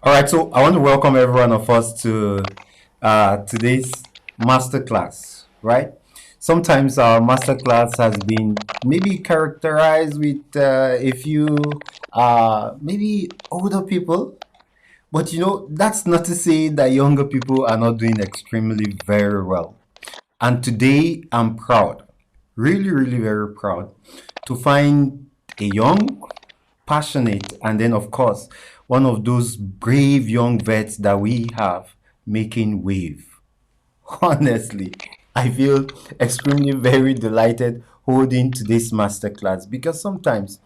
All right, so I want to welcome every one of us to today's masterclass, right? Sometimes our masterclass has been maybe characterized with a few maybe older people, but that's not to say that younger people are not doing extremely very well. And today I'm proud, really, really very proud to find a young, passionate, and then, of course, one of those brave young vets that we have making wave. Honestly, I feel extremely very delighted holding today's masterclass because sometimes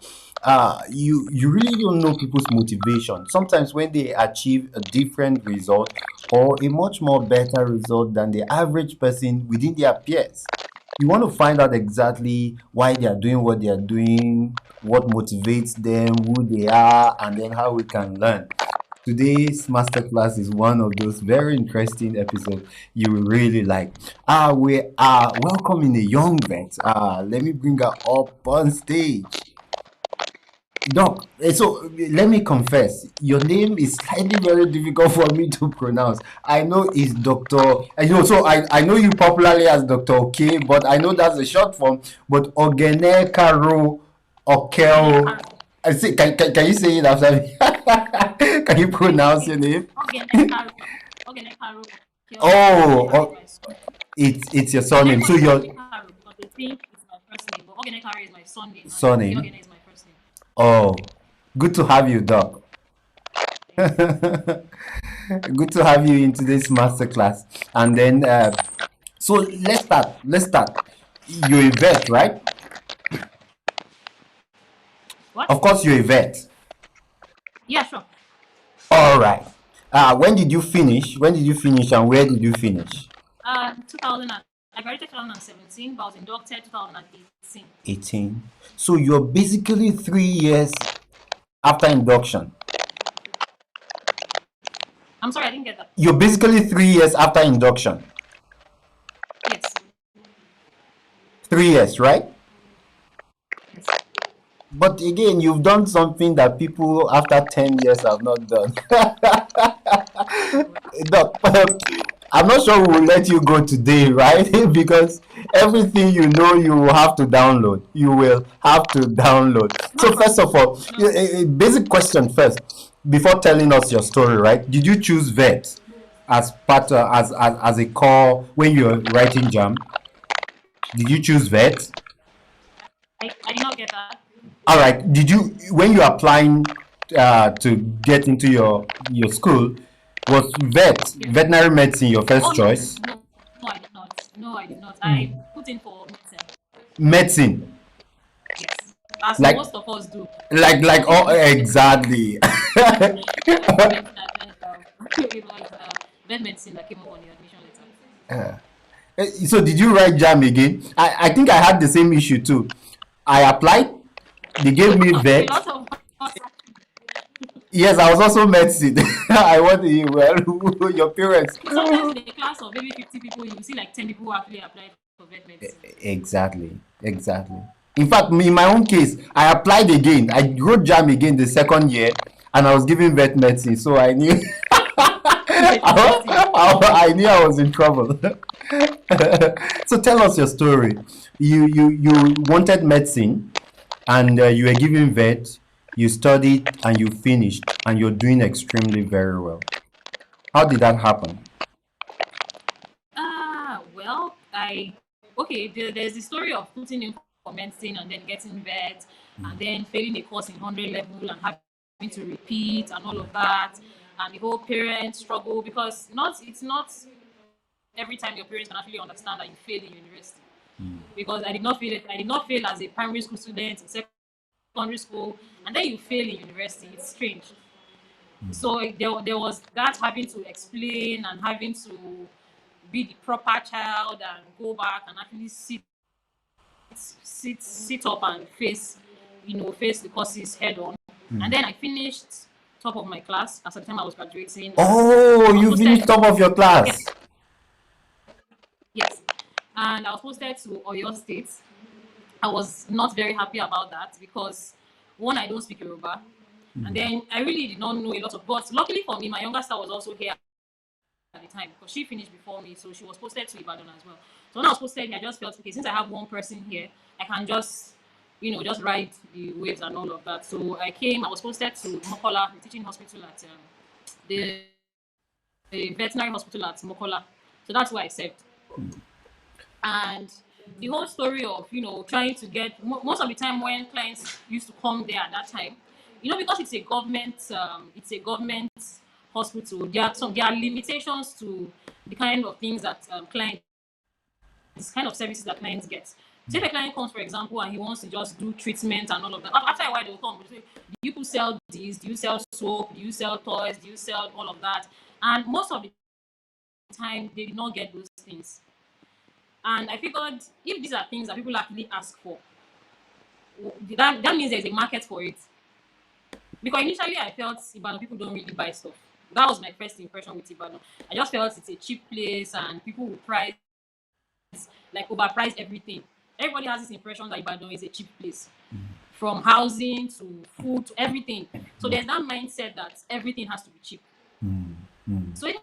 you really don't know people's motivation. Sometimes when they achieve a different result or a much more better result than the average person within their peers, you want to find out exactly why they are doing what they are doing, what motivates them, who they are, and then how we can learn. Today's masterclass is one of those very interesting episodes you will really like. We are welcoming a young vet. Let me bring her up on stage. Doc, so let me confess, your name is slightly very difficult for me to pronounce. I know it's Dr. I know you popularly as Dr. OK, but I know that's a short form. But Oghenekaro Okeo. Oghenekaro. Can you say it after me? Can you pronounce your It's name? Oghenekaro. Oghenekaro Okeoghene. Oh, Oghenekaro is oh, my son. it's your But surname. So everybody calls your me Karo because they think it's my first name. But Oghenekaro is my son name and surname. Okeoghene is my first name. Oh, good to have you, Doc. Thank you. Good to have you in today's masterclass. And then, so let's start. Let's start. You're a vet, right? What? Of course, you're a vet. Yeah, sure. All right. When did you finish? When did you finish, and where did you finish? 2000. I graduated 2017, but I was inducted 2018. 18. So you're basically 3 years after induction. I'm sorry, I didn't get that. You're basically 3 years after induction. Yes. 3 years, right? Yes. But again, you've done something that people after 10 years have not done. Doc, I'm not sure we will let you go today, right? Because everything you will have to download. You will have to download. No So first problem. of all, No problem. a basic question first, before telling us your story, right? Did you choose vet as part as a core when you're writing jam? Did you choose vet? I did not get that. All right. Did you when you're applying to get into your school, was Yes. veterinary medicine your Oh, first no. choice? No. No, I did not. No, I did not. I put in for medicine. Medicine, Yes. As like most of us do. like Until oh the vet exactly. vet it was vet medicine that came up on the admission letter. So did you write jam again? I think I had the same issue too. I applied, they gave me A vet. lot of us Yes, I was also medicine. I want you well. Your parents. sometimes in a class of maybe 50 people, you see like 10 people who actually applied for vet medicine. Exactly, exactly. In fact, in my own case, I applied again. I wrote jam again the second year, and I was given vet medicine, so I knew Vet medicine. I knew I was in trouble. So tell us your story. You wanted medicine, and you were given vet. You studied and you finished, and you're doing extremely very well. How did that happen? Well, okay, there's the story of putting in for medicine and then getting vet and then failing the course in 100 level and having to repeat and all of that. And the whole parent struggle because it's not every time your parents can actually understand that you failed in university. Because I did not feel it. I did not fail as a primary school student in secondary school, and then you fail in university. It's strange. So there was that having to explain and having to be the proper child and go back and actually sit up and face the courses head on. And then I finished top of my class as at the time I was graduating, and Oh, I was you posted finished to top of your yes, class. yes, and I was posted to Oyo State. I was not very happy about that because one, I don't speak Yoruba, And then I really did not know a lot of, but luckily for me, my younger sister was also here at the time because she finished before me, so she was posted to Ibadan as well. So when I was posted here, I just felt okay, since I have one person here, I can just, just ride the waves and all of that. So I was posted to Mokola, the teaching hospital at the, the veterinary hospital at Mokola. So that's where I served. And the whole story of trying to get most of the time when clients used to come there at that time, because it's a government hospital, there are limitations to the kind of things that clients this kind of services that clients get. So if a client comes, for example, and he wants to just do treatment and all of that, after a while they'll come and say, do you people sell this? Do you sell soap? Do you sell toys? Do you sell all of that? And most of the time they did not get those things. And I figured if these are things that people actually ask for, that means there's a market for it. Because initially I felt Ibadan people don't really buy stuff. That was my first impression with Ibadan. I just felt it's a cheap place and people will price, like overprice everything. Everybody has this impression that Ibadan is a cheap place. From housing to food to everything. So there's that mindset that everything has to be cheap. So even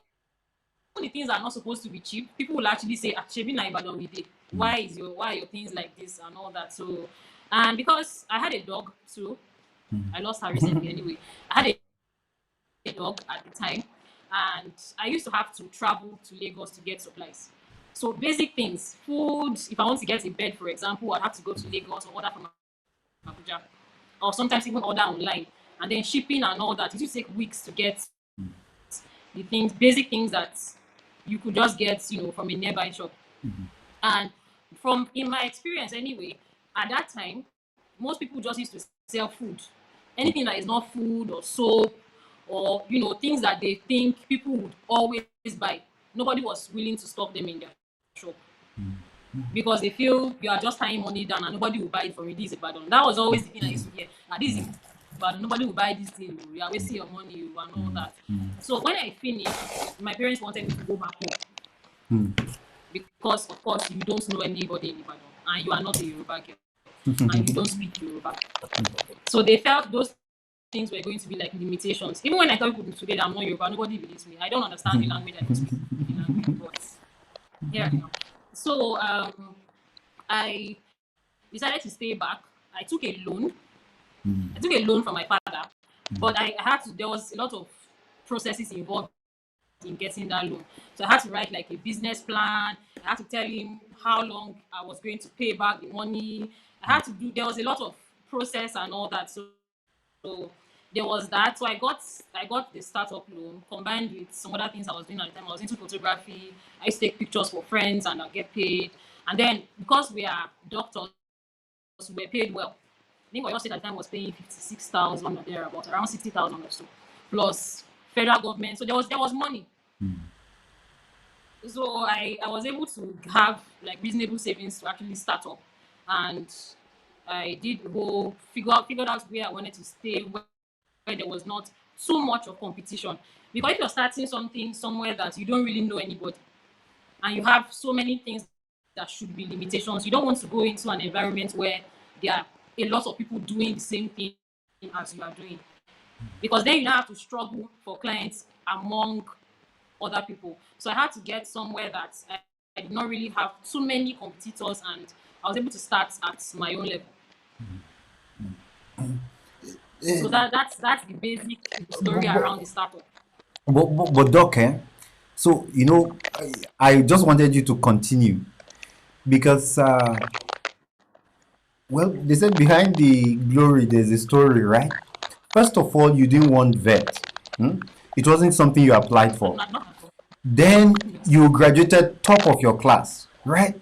the things that are not supposed to be cheap, people will actually say, "Shebi na Ibadan we dey. Why are your things like this and all that?" So, and because I had a dog too, I lost her recently anyway. I had a dog at the time, and I used to have to travel to Lagos to get supplies. So basic things, food. If I want to get a bed, for example, I have to go to Lagos or order from Abuja, or sometimes even order online, and then shipping and all that. It used to take weeks to get the things, basic things that you could just get, from a nearby shop. And from in my experience anyway, at that time, most people just used to sell food. Anything that is not food or soap or things that they think people would always buy. Nobody was willing to stock them in their shop because they feel you are just tying money down and nobody will buy it from you. This is Ibadan. That was always the thing I used to hear. This is Ibadan. Nobody will buy this thing. You are wasting your money and all that. So when I finished, my parents wanted me to go back home because, of course, you don't know anybody in Ibadan and you are not a Yoruba girl and you don't speak Yoruba. So they felt those things were going to be like limitations. Even when I tell people today that I'm not Yoruba, nobody believes me. I don't understand the language, I don't speak the language, but here I am. So I decided to stay back. I took a loan. I took a loan from my father, but I had to. There was a lot of processes involved in getting that loan. So I had to write like a business plan. I had to tell him how long I was going to pay back the money. There was a lot of process and all that. So there was that. So I got the startup loan combined with some other things I was doing at the time. I was into photography. I used to take pictures for friends and I get paid. And then because we are doctors, we were paid well. I think Oyo State at the time was paying 56,000 or thereabout, around 60,000 or so, plus federal government. So there was money. So I was able to have like reasonable savings to actually start up, and I did go figured out where I wanted to stay, where there was not so much of competition. Because if you're starting something somewhere that you don't really know anybody, and you have so many things that should be limitations, you don't want to go into an environment where there are a lot of people doing the same thing as you are doing. Because then you now have to struggle for clients among other people. So I had to get somewhere that I did not really have too many competitors, and I was able to start at my own level. So that's the basic story around the startup. But Doc, so I just wanted you to continue because well, they said behind the glory there's a story, right? First of all, you didn't want vet. It wasn't something you applied for. Then you graduated top of your class, right?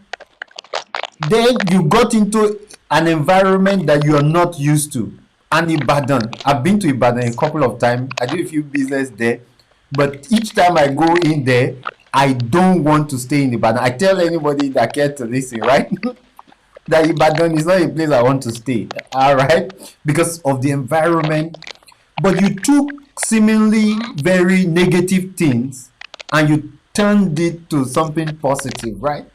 Then you got into an environment that you are not used to. And Ibadan, I've been to Ibadan a couple of times. I do a few business there, but each time I go in there, I don't want to stay in Ibadan. I tell anybody that cares to listen, right? That Ibadan is not a place I want to stay. All right, because of the environment. But you took seemingly very negative things and you turned it to something positive, right?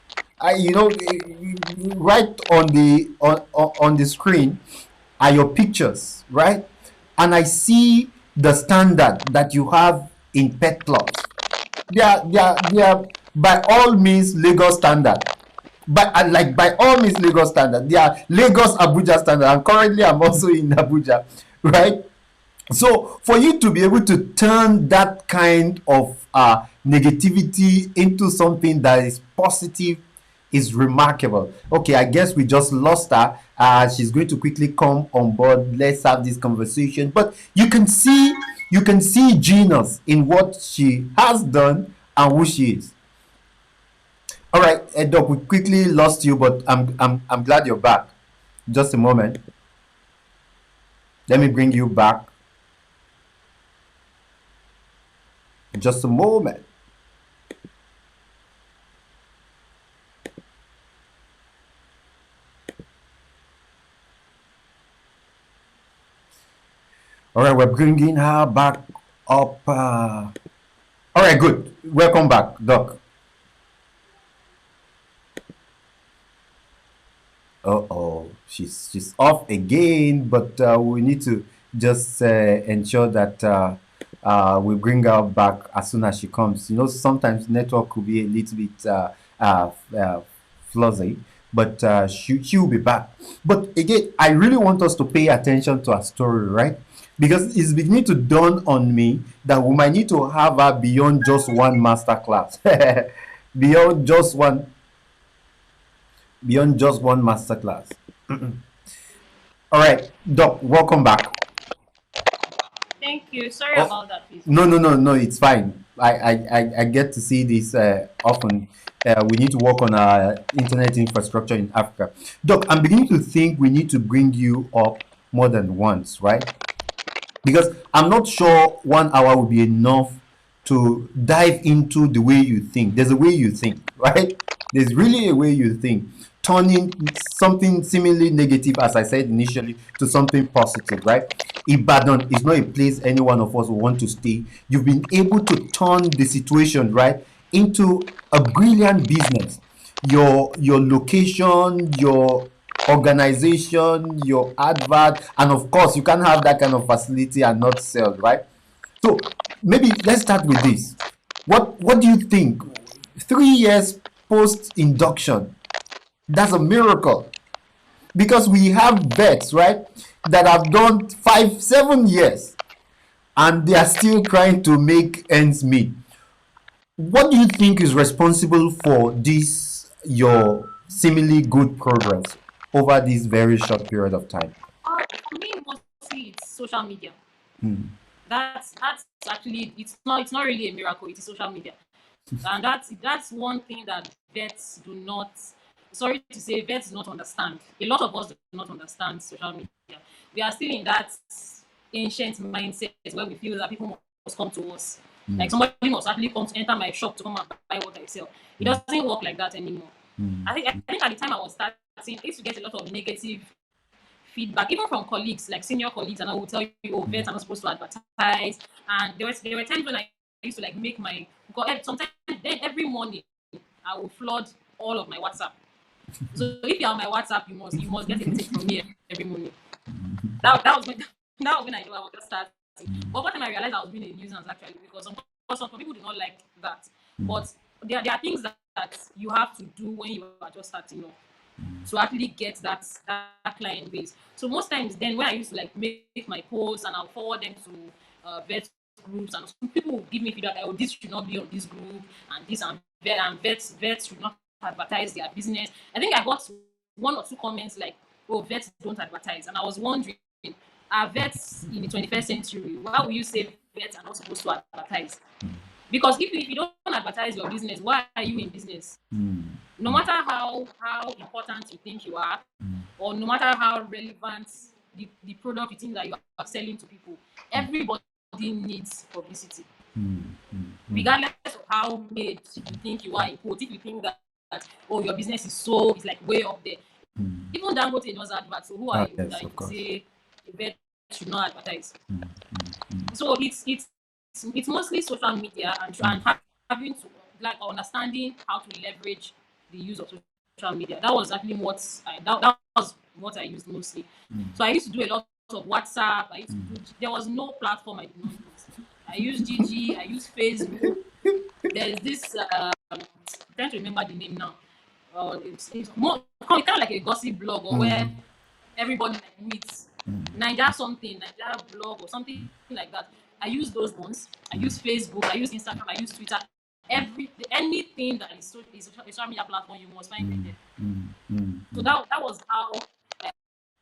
Right on the screen are your pictures, right? and I see the standard that you have in PetPlus. They are by all means Lagos standard. But like by all means Lagos standard. They are Lagos Abuja standard. And currently I'm also in Abuja, right? So for you to be able to turn that kind of negativity into something that is positive is remarkable. Okay, I guess we just lost her. She's going to quickly come on board. Let's have this conversation. But you can see genius in what she has done and who she is. All right, Doc, we quickly lost you, but I'm glad you're back. Just a moment. Let me bring you back. Just a moment. All right, we're bringing her back up. All right, good. Welcome back, Doc. Uh-oh, she's off again, but we need to just ensure that we bring her back as soon as she comes. You know, sometimes network could be a little bit fuzzy, but she will be back. But again, I really want us to pay attention to her story, right? Because it's beginning to dawn on me that we might need to have her beyond just one master class, beyond just one master class. All right, Doc, welcome back. Thank you. Sorry Oh, about that, please. no, it's fine. I get to see this often. We need to work on our internet infrastructure in Africa. Doc, I'm beginning to think we need to bring you up more than once, right? Because I'm not sure 1 hour will be enough to dive into the way you think. There's a way you think, right? There's really a way you think, turning something seemingly negative, as I said initially, to something positive, right? Ibadan is not a place any one of us will want to stay. You've been able to turn the situation, right, into a brilliant business. Your location, your organization, your advert, and of course, you can't have that kind of facility and not sell, right? So maybe let's start with this. What do you think? 3 years post induction, that's a miracle because we have vets, right, that have done 5 7 years and they are still trying to make ends meet. What do you think is responsible for this your seemingly good progress over this very short period of time? For me, mostly it's social media. Hmm. That's actually it's not really a miracle. It is social media, and that's one thing that vets do not. Sorry to say, vets do not understand. A lot of us do not understand social media. We are still in that ancient mindset where we feel that people must come to us. Hmm. Like somebody must actually come to enter my shop to come and buy what I sell. It Hmm. doesn't work like that anymore. Hmm. I think at the time I was starting, I used to get a lot of negative feedback, even from colleagues, like senior colleagues, and I will tell you, oh, vets are not supposed to advertise. And there were times when I used to like make my sometimes then every morning I will flood all of my WhatsApp. So if you're on my WhatsApp, you must get a message from me every morning. That was when that was when I knew I was just starting. But what time I realized I was being a nuisance actually, because some people do not like that. But there are things that you have to do when you are just starting off to actually get that client base. So most times then when I used to like make my posts and I'll forward them to vet groups, and some people will give me feedback like, oh, this should not be on this group, and this and vets should not advertise their business. I think I got one or two comments like, oh, vets don't advertise, and I was wondering, are vets in the 21st century? Why will you say vets are not supposed to advertise? Because if you don't advertise your business, why are you in business? No matter how important you think you are, or no matter how relevant the product you think that you are selling to people, everybody needs publicity. Regardless of how made you think you are in quote, if you think that oh, your business is so it's like way up there. Even Dangote does advert, so who are Ah, you yes, that you of course. say a vet should not advertise? So it's mostly social media and having to like understanding how to leverage the use of social media. That was actually that was what I used mostly. So I used to do a lot of WhatsApp. I used to do. There was no platform I did not use. I use GG. I use Facebook. There's this. I'm trying to remember the name now. It's more kind of like a gossip blog or where everybody like meets. Niger something, Niger blog or something like that. I use those ones. I use Facebook. I use Instagram. I use Twitter. Anything that is a social media platform, you must find me there. So that was how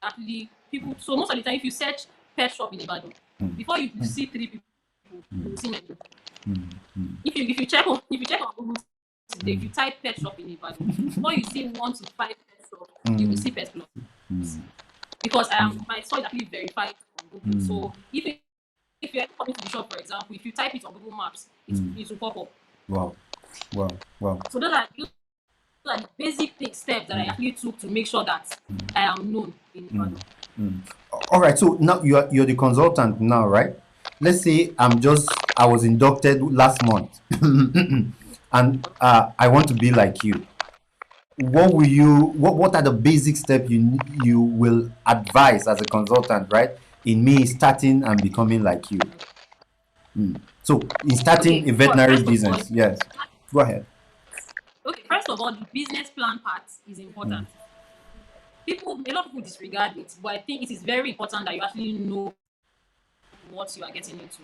actually people. So most of the time, if you search pet shop in Ibadan, before you see three people, you will see many. If you check on Google today, if you type pet shop in Ibadan, before you see 1 to 5 pet shop, you will see PetPlus. Because my store is actually verified on Google. So if you're coming to the shop, for example, if you type it on Google Maps, it will pop up. Wow. Wow. Wow. So those are the basic steps that I actually took to make sure that I am known in Ibadan. All right. So now you're the consultant now, right? Let's say I was inducted last month, and I want to be like you. What are the basic steps you will advise as a consultant, right? In me starting and becoming like you. So in starting Okay, a veterinary first of all, business, yes. Go ahead. the business plan part is important. A lot of people disregard it, but I think it is very important that you actually know what you are getting into.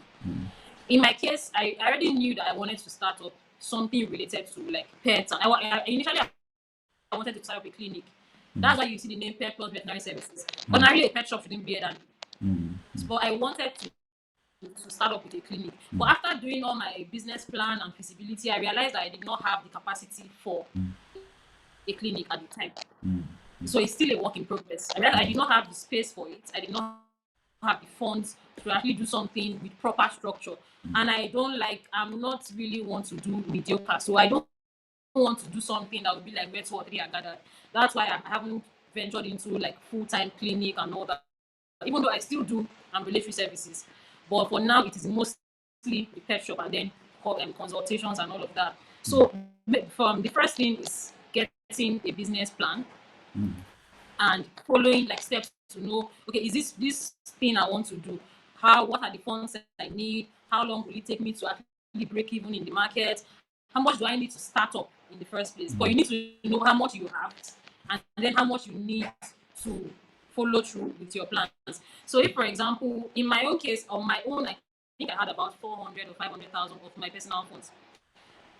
In my case, I already knew that I wanted to start up something related to like pets, and initially I wanted to start up a clinic. That's why you see the name PetPlus Veterinary Services. Ordinarily, a pet shop shouldn't be that. But I wanted to start up with a clinic. But after doing all my business plan and feasibility, I realized that I did not have the capacity for a clinic at the time. So it's still a work in progress. I realized I did not have the space for it. I did not have the funds to actually do something with proper structure. And I'm not really want to do mediocre. So I don't want to do something that would be like where 2 or 3 are gathered. That's why I haven't ventured into like full-time clinic and all that. Even though I still do ambulatory services. But for now, it is mostly the pet shop and then consultations and all of that. So from the first thing is getting a business plan and following like steps to know, okay, is this thing I want to do? What are the funds I need? How long will it take me to actually break even in the market? How much do I need to start up in the first place? But you need to know how much you have and then how much you need to follow through with your plans. So if, for example, in my own case, on my own, I think I had about 400 or 500,000 of my personal funds.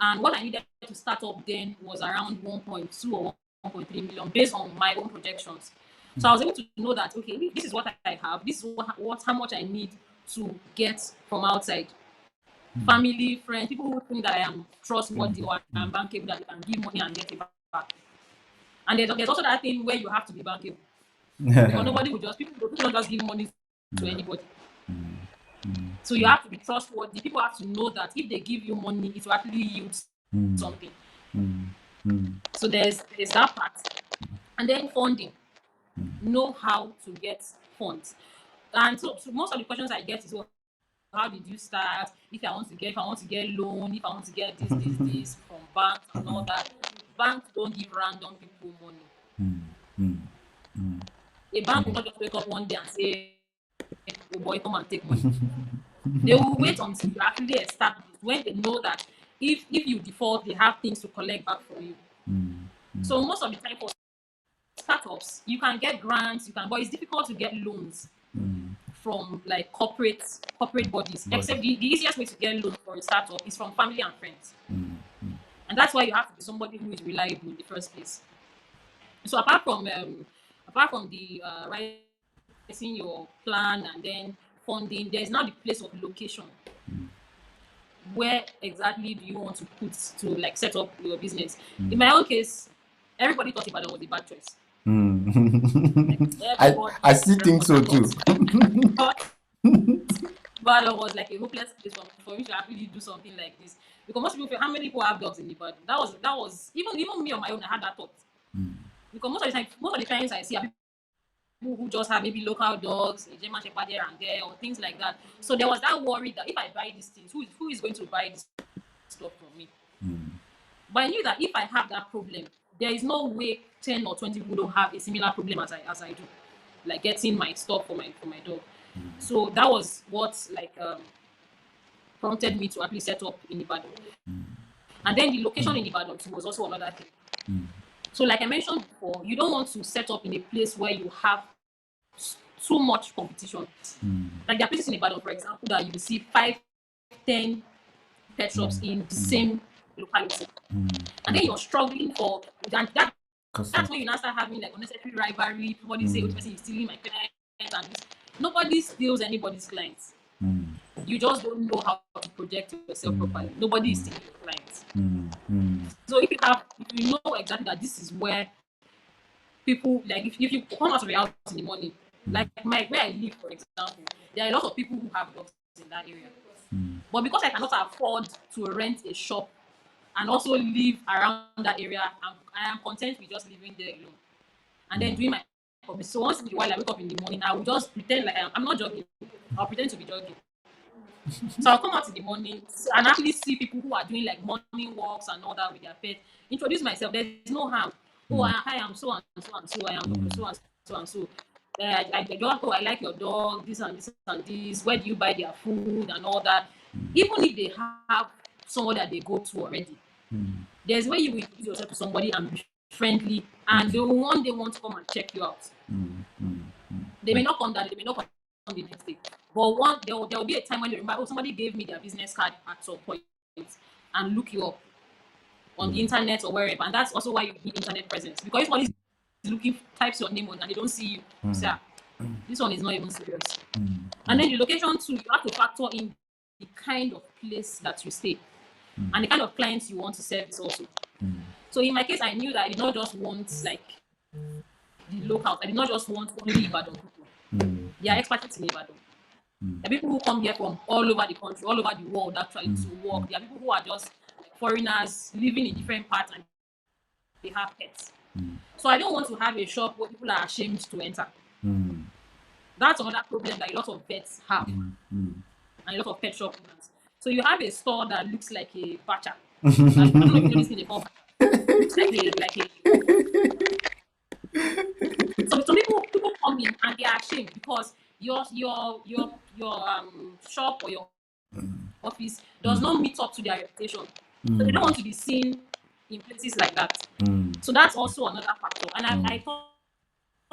And what I needed to start up then was around 1.2 or 1.3 million based on my own projections. So I was able to know that, okay, this is what I have. This is how much I need to get from outside. Family, friends, people who think that I am trustworthy or I am bankable, that I can give money and get it back. And there's also that thing where you have to be bankable. Because people don't just give money to anybody. So you have to be trustworthy. People have to know that if they give you money, it will actually yield something. So there's that part. And then funding. Know how to get funds. And so most of the questions I get is, well, how did you start? If I want to get loan, if I want to get this from banks and all that. Banks don't give random people money. A bank will not just wake up one day and say, oh boy, come and take money. They will wait until you actually establish, when they know that if you default, they have things to collect back from you. So most of the time for startups, you can get grants, but it's difficult to get loans from like corporate bodies. Except the easiest way to get loan for a startup is from family and friends. And that's why you have to be somebody who is reliable in the first place. So apart from the writing your plan and then funding, there's now the place of location. Where exactly do you want to put to like set up your business? In my own case, everybody thought Ibadan was a bad choice. I still think so too. Ibadan was like a hopeless place for me to actually do something like this. Because most people feel, how many people have dogs in Ibadan? That was even me on my own, I had that thought. Because most of the times I see people who just have maybe local dogs, a German Shepherd here and there, or things like that. So there was that worry that if I buy these things, who is going to buy this stuff from me? But I knew that if I have that problem, there is no way 10 or 20 people don't have a similar problem as I do. like getting my stuff for my dog. So that was what like prompted me to actually set up in Ibadan. And then the location in Ibadan too was also another thing. So like I mentioned before, you don't want to set up in a place where you have too much competition. Like there are places in Ibadan, for example, that you will see 5, 10 pet shops in the same locality. And then you're struggling for, and that's when you now start having like unnecessary rivalry. Somebody say, which person is stealing my client, and this. Nobody steals anybody's clients. You just don't know how to project yourself properly. Nobody is stealing your clients. So if you know exactly that this is where people, like if you come out of your house in the morning, like where I live, for example, there are a lot of people who have dogs in that area. But because I cannot afford to rent a shop and also live around that area, I am content with just living there alone and then doing my hobby. So once in a while I wake up in the morning, I will just pretend like I'm not jogging. I'll pretend to be jogging. So I'll come out in the morning and actually see people who are doing like morning walks and all that with their pets. Introduce myself. There's no harm. Oh, hi, I'm so and so and so. I am so and so and so. I like your dog. This and this and this. Where do you buy their food and all that? Even if they have someone that they go to already, there's where you will introduce yourself to somebody and be friendly, and they will one day want to come and check you out. They may not come that. They may not come the next day. But there will be a time when they remember, oh, somebody gave me their business card at some point, and look you up on the internet or wherever. And that's also why you need internet presence. Because if somebody is looking, types your name on and they don't see you, say, this one is not even serious. And then the location too, you have to factor in the kind of place that you stay and the kind of clients you want to service also. So in my case, I knew that I did not just want like the locals. I did not just want only Ibadan people. They are experts in Ibadan. There are people who come here from all over the country, all over the world actually to work. There are people who are just like foreigners living in different parts and they have pets. So I don't want to have a shop where people are ashamed to enter. That's another problem that a lot of vets have and a lot of pet shop owners. So you have a store that looks like a bacha. I don't know if you know this thing they call. It looks like a so people come in and they are ashamed because your shop or your office does not meet up to their reputation. So they don't want to be seen in places like that. So that's also another factor. And I thought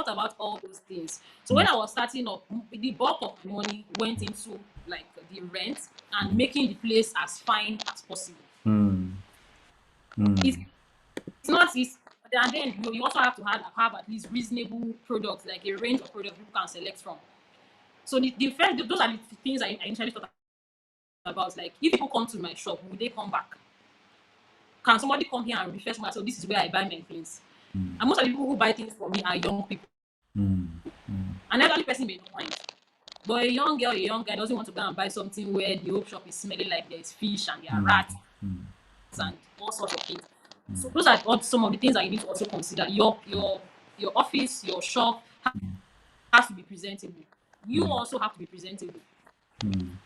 about all those things. So when I was starting up, the bulk of the money went into like the rent and making the place as fine as possible. It's not easy. And then you also have to have at least reasonable products, like a range of products people can select from. So the first, those are the things I initially thought about. Like, if people come to my shop, will they come back? Can somebody come here and refer to myself? This is where I buy my things. And most of the people who buy things from me are young people. An elderly person may not mind. But a young girl, a young guy doesn't want to go and buy something where the whole shop is smelling like there's fish and there are rats and all sorts of things. So those are some of the things that you need to also consider. Your office, your shop has to be presentable. You also have to be presentable.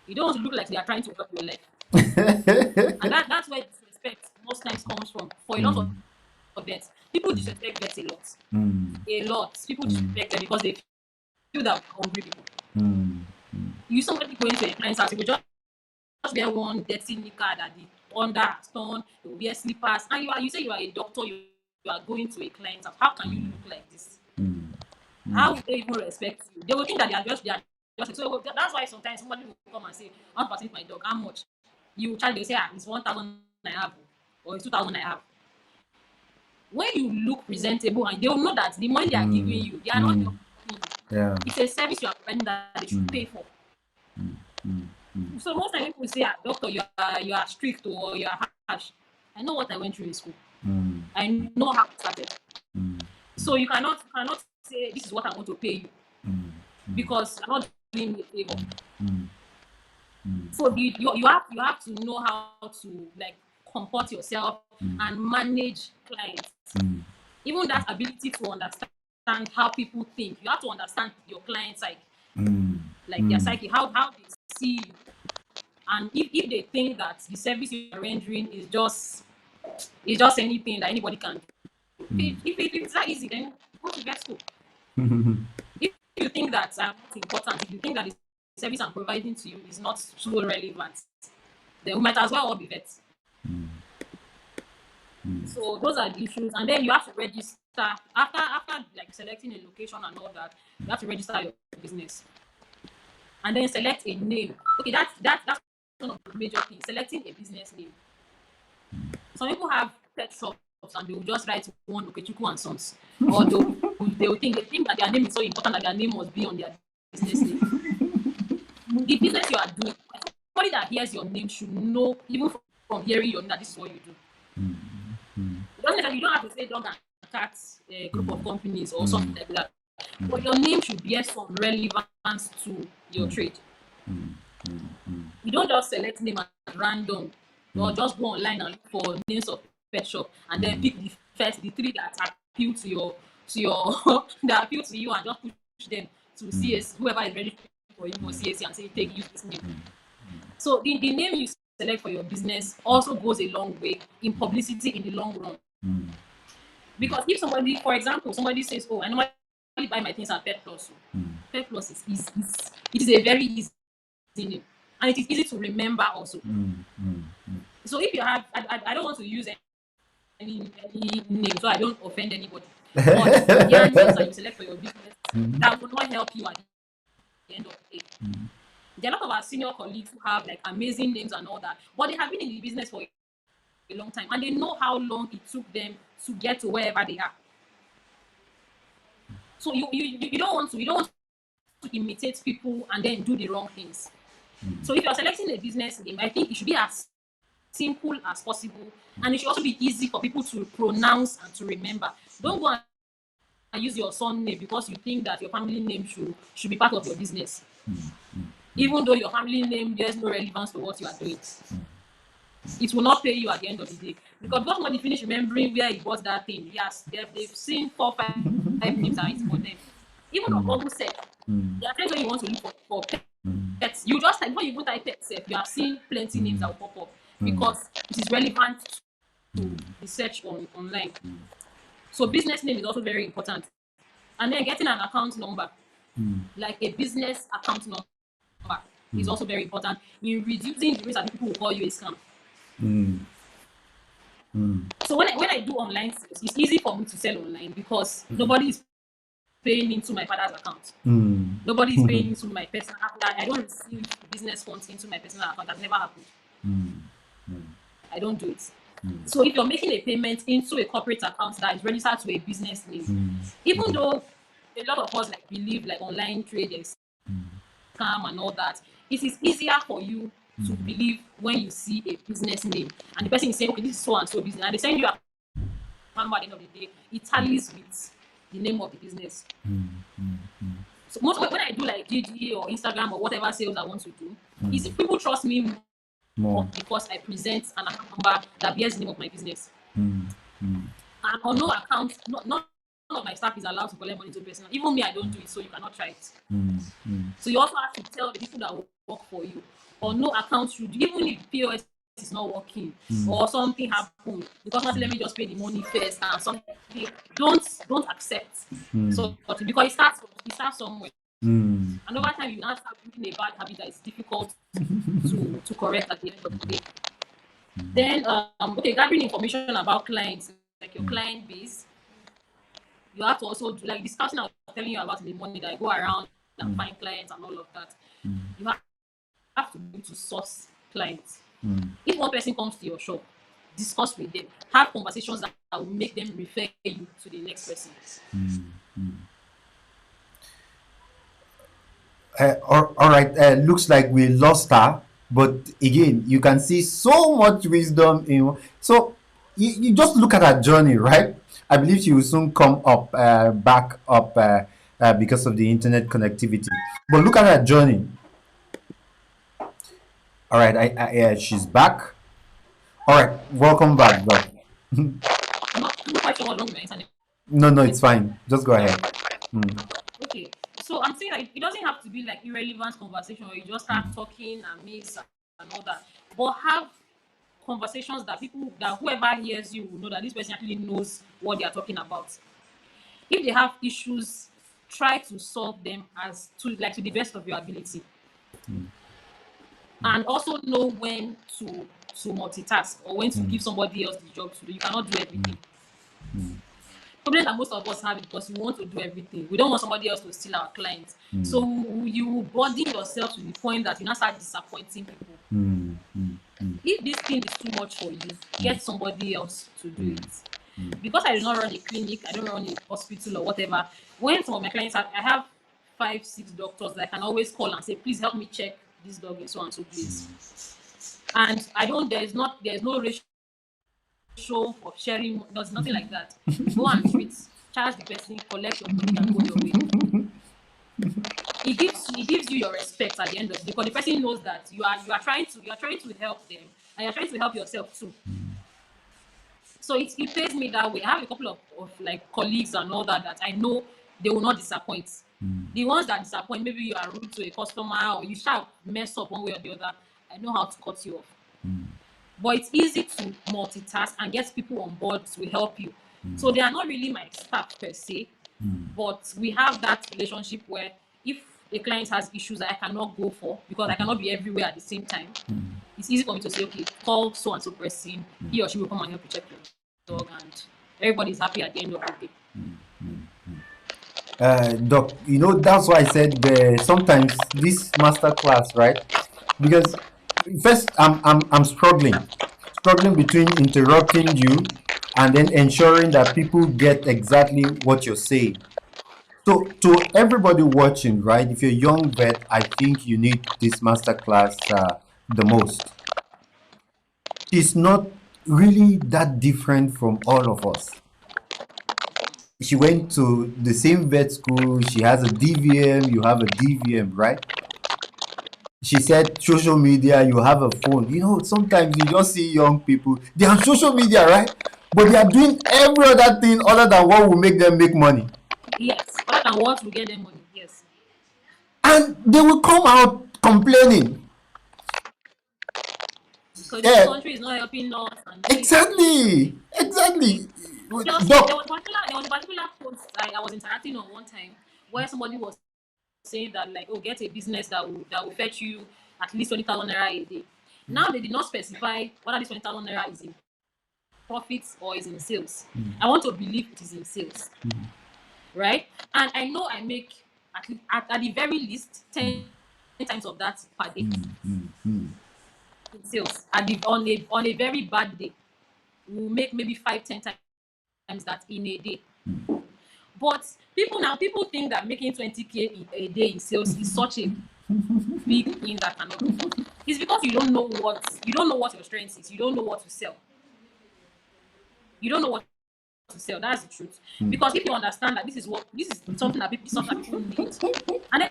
You don't want to look like they are trying to help your life. And that's where disrespect most times comes from. For a lot of vets, people disrespect vets a lot. A lot. People disrespect them because they feel that we're hungry people. You somebody going to a client's house, you will just wear one dirty knicker that the under stone, you will wear slippers, and you say you are a doctor, you are going to a client's house. How can you look like this? How will they even respect you? They will think that they are just so that's why sometimes somebody will come and say, I want to vaccine my dog, how much? You charge, they say, it's 1,000 I have, or it's 2,000 I have. When you look presentable, and they will know that the money they are giving you, they are not your money. It's a service you are providing that they should pay for. So most times people say, doctor, you are strict or you are harsh. I know what I went through in school. I know how it started. So you cannot say this is what I want to pay you because I'm not doing me a favor. So you have to know how to like comport yourself and manage clients. Even that ability to understand how people think. You have to understand your client's psyche, like their psyche, how they see you. And if they think that the service you're rendering is just anything that anybody can do, if it's that easy, then go to vet school. If you think that I'm not important, if you think that the service I'm providing to you is not so relevant, then we might as well all be vets. So those are the issues, and then you have to register after like selecting a location and all that. You have to register your business, and then select a name. Okay, that's one of the major things. Selecting a business name. Some people have pet shops and they will just write one Okechukwu and Sons, or they think that their name is so important that their name must be on their business name. The business you are doing, somebody that hears your name should know, even from hearing your name, that this is what you do. You don't have to say dog and cat group of companies or something like that. But your name should bear some relevance to your trade. You don't just select name at random, or just go online and look for names of pet shop and then pick the three that appeal to your that appeal to you, and just push them to CS, whoever is ready for you for CAC, and say use this name. So the name you select for your business also goes a long way in publicity in the long run. Because if somebody, for example, somebody says, "Oh, I normally buy my things at PetPlus." PetPlus is a very easy name, and it is easy to remember also. So if you have, I don't want to use any name, so I don't offend anybody. But there are names that you select for your business that will not help you at the end of the day. There are a lot of our senior colleagues who have like amazing names and all that, but they have been in the business for a long time, and they know how long it took them to get to wherever they are. So you don't want to imitate people and then do the wrong things. So if you're selecting a business name, I think it should be as simple as possible, and it should also be easy for people to pronounce and to remember. Don't go and use your son name because you think that your family name should be part of your business. Even though your family name bears no relevance to what you are doing. It will not pay you at the end of the day. Because when you finish remembering where he bought that thing, yes, they've seen 4-5 names and it's for them. Even on Google said, there are times when you want to look for pets. You just type, when you even type pets, you have seen plenty names that will pop up because it is relevant to the search online. So business name is also very important. And then getting an account number, like a business account number, is also very important in reducing the risk that people will call you a scam. So when I do online sales, it's easy for me to sell online because nobody is paying into my father's account. Nobody is paying into my personal account. I don't receive business funds into my personal account. That's never happened. I don't do it. So if you're making a payment into a corporate account that is registered to a business name, even though a lot of us like believe like online trade is scam and all that, it is easier for you to believe when you see a business name and the person is saying, okay, this is so and so business, and they send you a number at the end of the day, it tallies with the name of the business. So most when I do like GG or Instagram or whatever sales I want to do, is if people trust me more because I present an account number that bears the name of my business. And on no account, none of my staff is allowed to collect money to personal. Even me, I don't do it, so you cannot try it. So you also have to tell the people that work for you. On no account should, even if POS is not working or something happened, because let me just pay the money first and something, don't accept. So because it starts somewhere. And over time you now start building a bad habit that is difficult to correct at the end of the day. Then gathering information about clients, like your client base. You have to also do like this person I was telling you about in the morning that I go around and find clients and all of that. You have to be able to source clients. If one person comes to your shop, discuss with them, have conversations that will make them refer you to the next person. All right. Looks like we lost her, but again, you can see so much wisdom in. So you just look at her journey, right? I believe she will soon come up, back up, because of the internet connectivity. But look at her journey. All right, she's back. All right, welcome back, bro. I'm not quite sure how long the internet. No, it's fine. Just go ahead. Okay, so I'm saying like it doesn't have to be like irrelevant conversation where you just start talking and miss and all that, but have conversations that whoever hears you will know that this person actually knows what they are talking about. If they have issues try to solve them as to the best of your ability. And also know when to multitask, or when to give somebody else the job to do. You cannot do everything. Problem that most of us have is because we want to do everything. We don't want somebody else to steal our clients. So you burden yourself to the point that you now start disappointing people. If this thing is too much for you, get somebody else to do it. Because I do not run a clinic, I don't run a hospital or whatever. When some of my clients I have 5-6 doctors that I can always call and say, please help me check this dog in so and so place. And there's no ratio of sharing. There's nothing like that. Go and treat, charge the person, collect your money, and go your way. It gives you your respect at the end of the day, because the person knows that you are trying to help them, and you're trying to help yourself too. So it pays me that way. I have a couple of like colleagues and all that I know they will not disappoint. The ones that disappoint, maybe you are rude to a customer, or you shall mess up one way or the other, I know how to cut you off. But it's easy to multitask and get people on board to help you. So they are not really my staff per se, but we have that relationship where if a client has issues that I cannot go for, because I cannot be everywhere at the same time, it's easy for me to say, okay, call so and so person, he or she will come and help you check your dog, and everybody's happy at the end of the day. Doc, that's why I said sometimes this master class, right? Because first, I'm struggling between interrupting you and then ensuring that people get exactly what you're saying. So, to everybody watching, right? If you're a young vet, I think you need this master class the most. It's not really that different from all of us. She went to the same vet school. She has a DVM. You have a DVM, right? She said social media, you have a phone. Sometimes you just see young people, they're on social media, right? But they are doing every other thing other than what will make them make money. Yes, other than what will get them money, yes. And they will come out complaining. So this Yeah, country is not helping us. And exactly. Doc. There was a particular post I was interacting on one time, where somebody was saying that, like, oh, get a business that will fetch you at least 20,000 naira a day. Now they did not specify whether this 20,000 naira is in profits or is in sales. I want to believe it is in sales, right? And I know I make at the very least 10 times of that per day in sales. On a very bad day, we'll make maybe 5-10 times that in a day. But people think that making 20K a day in sales is such a big thing that cannot be done. It's because you don't know what your strength is. You don't know what to sell. You don't know what to sell. That's the truth. Because if you understand that this is something that people need, and then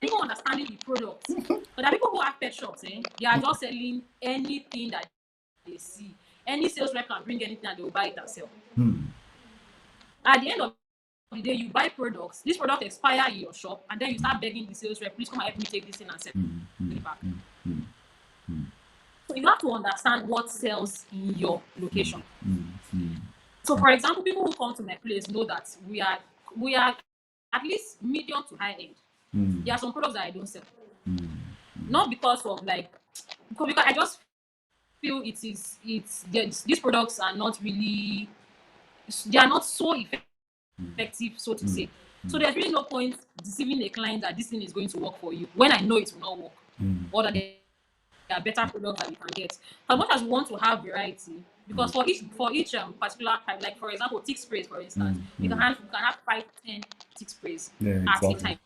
people understanding the product. But there are people who have pet shops, they are just selling anything that they see. Any sales rep can bring anything and they will buy it and sell. At the end of the day, you buy products. This product expire in your shop, and then you start begging the sales rep, please come and help me take this in and sell it back. So you have to understand what sells in your location. So, for example, people who come to my place know that we are at least medium to high end. There are some products that I don't sell, not because of because I just feel these products are not really, they are not so effective, so to say. So there's really no point deceiving a client that this thing is going to work for you when I know it will not work, or that there are better products that you can get. As much as we want to have variety, because for each particular type, like for example, tick sprays, for instance, you can have 5-10 tick sprays at a time.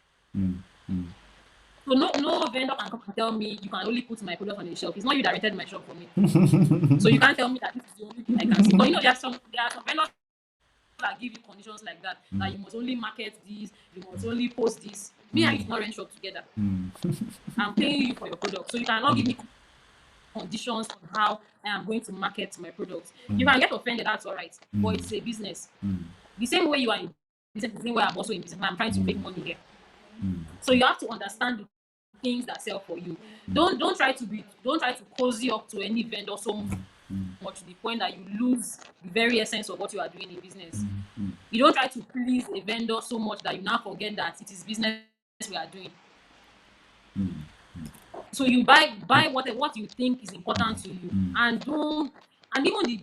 So no vendor can come and tell me you can only put my product on the shelf. It's not you that rented my shop for me. So you can't tell me that this is the only thing I can see. But there are some vendors that give you conditions like that, that you must only market this, you must only post this. Me and you do not rent shop together. I'm paying you for your product. So you cannot give me conditions on how I am going to market my products. You can get offended, that's all right. But it's a business. The same way you are in business, the same way I'm also in business. I'm trying to make money here. So you have to understand the things that sell for you. Don't try to cozy up to any vendor so much to the point that you lose the very essence of what you are doing in business. You don't try to please a vendor so much that you now forget that it is business we are doing. So you buy what you think is important to you, and don't and even the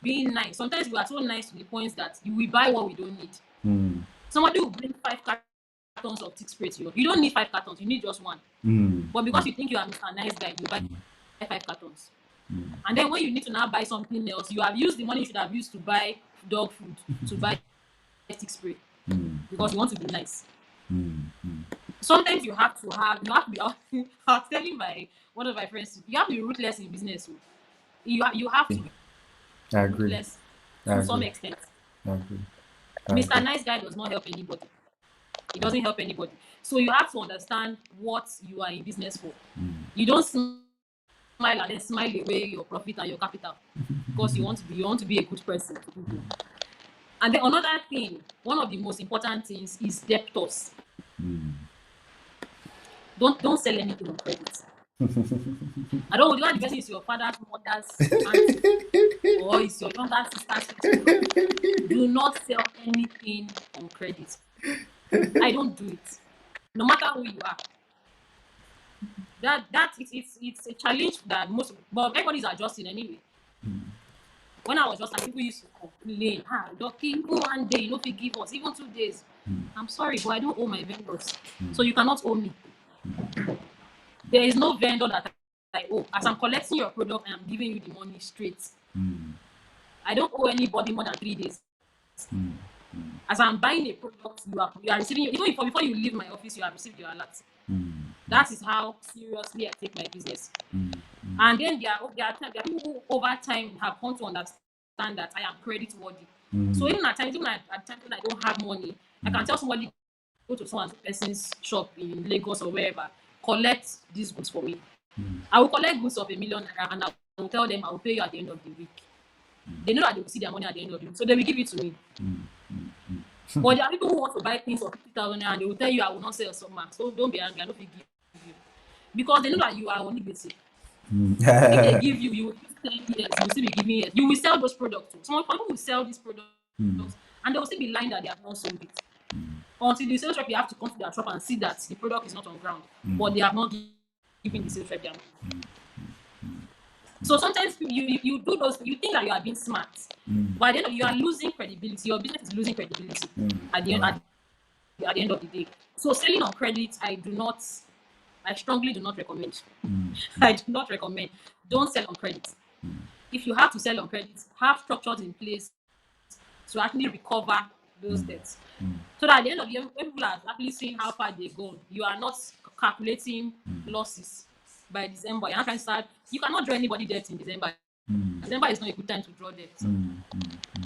being nice. Sometimes we are so nice to the point that you will buy what we don't need. Somebody will bring 5 cartons of thick spray to you. You don't need 5 cartons, you need just one. But because you think you are a nice guy, you buy 5 cartons. And then when you need to now buy something else, you have used the money you should have used to buy dog food to buy thick spray because you want to be nice. Sometimes you have to be. I was telling one of my friends, you have to be ruthless in business. You have to be I agree. ruthless I to some agree. extent. I agree. I Mr. agree. Nice Guy does not help anybody. It doesn't help anybody. So you have to understand what you are in business for. You don't smile and then smile away your profit and your capital because you want to be a good person to people. And then another thing, one of the most important things is debtors. Don't sell anything on credit. I don't know whether the person is your father's mother's auntie or is your younger sister's. Do not sell anything on credit. I don't do it. No matter who you are. It's a challenge that but everybody's adjusting anyway. When I was just like, people used to complain, Doki, go 1 day, you know, if you give us even 2 days. I'm sorry, but I don't owe my vendors. So you cannot owe me. There is no vendor that I owe. As I'm collecting your product, I am giving you the money straight. I don't owe anybody more than 3 days. As I'm buying a product, you are receiving, even before you leave my office, you have received your alert. That is how seriously I take my business. And then there are people who over time have come to understand that I am credit worthy. So even at times when I don't have money, I can tell somebody, go to someone person's shop in Lagos or wherever, collect these goods for me. I will collect goods of $1 million and I will tell them I will pay you at the end of the week. They know that they will see their money at the end of the week, so they will give it to me. But there are people who want to buy things for 50,000 and they will tell you I will not sell some marks. So don't be angry, I don't give you. Because they know that you are on basic. If they give you, you will use 10 years, you will still be giving it. You will sell those products too. Some people will sell these products and they will still be lying that they have not sold it. Until the sales rep, you have to come to their shop and see that the product is not on ground, but they have not given the sales rep their money. So sometimes you do those, you think that you are being smart, but then you are losing credibility. Your business is losing credibility at the end of the day. So selling on credit, I strongly do not recommend. I do not recommend. Don't sell on credit. If you have to sell on credit, have structures in place to actually recover those debts. So that at the end of the year, when people are actually seeing how far they go, you are not calculating losses by December. You're not trying to start. You cannot draw anybody debt in December. December is not a good time to draw debt.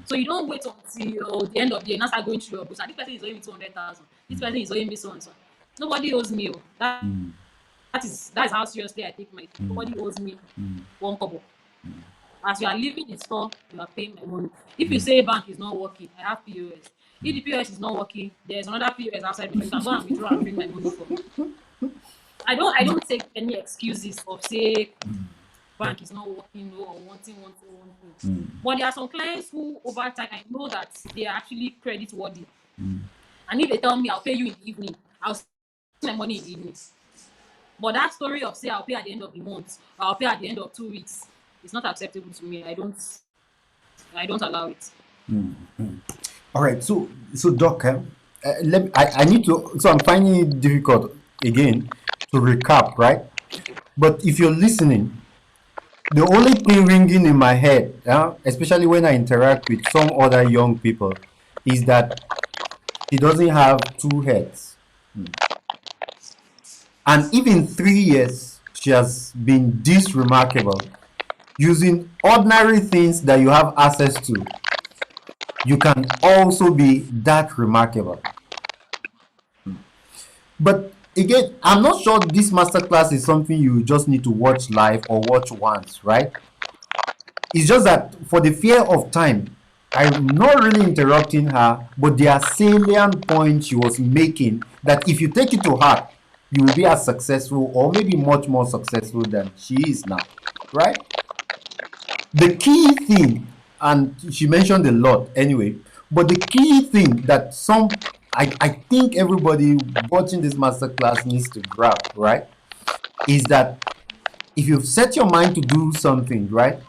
So you don't wait until the end of the year and start going through your books. And this person is owing me 200,000. This person is owing me so and so. Nobody owes me. That is how seriously I take my thing. Nobody owes me one kobo. As you are leaving the store, you are paying my money. If you say bank is not working, I have POS. If the POS is not working, there's another POS outside. You can go and withdraw and bring my money for me. I don't take any excuses of say bank is not working or wanting. But there are some clients who over time I know that they are actually credit worthy. And if they tell me I'll pay you in the evening, I'll send my money in the evening. But that story of say I'll pay at the end of the month or I'll pay at the end of 2 weeks, it's not acceptable to me. I don't allow it. All right. So Doc, I need to. So I'm finding it difficult again to recap, right? But if you're listening, the only thing ringing in my head, especially when I interact with some other young people, is that he doesn't have two heads. And even 3 years, she has been this remarkable. Using ordinary things that you have access to, you can also be that remarkable. But again, I'm not sure this masterclass is something you just need to watch live or watch once, right? It's just that for the fear of time, I'm not really interrupting her, but there are salient points she was making that if you take it to heart, you will be as successful or maybe much more successful than she is now, right? The key thing, and she mentioned a lot anyway, But the key thing that I think everybody watching this masterclass needs to grab, right, is that if you've set your mind to do something, right,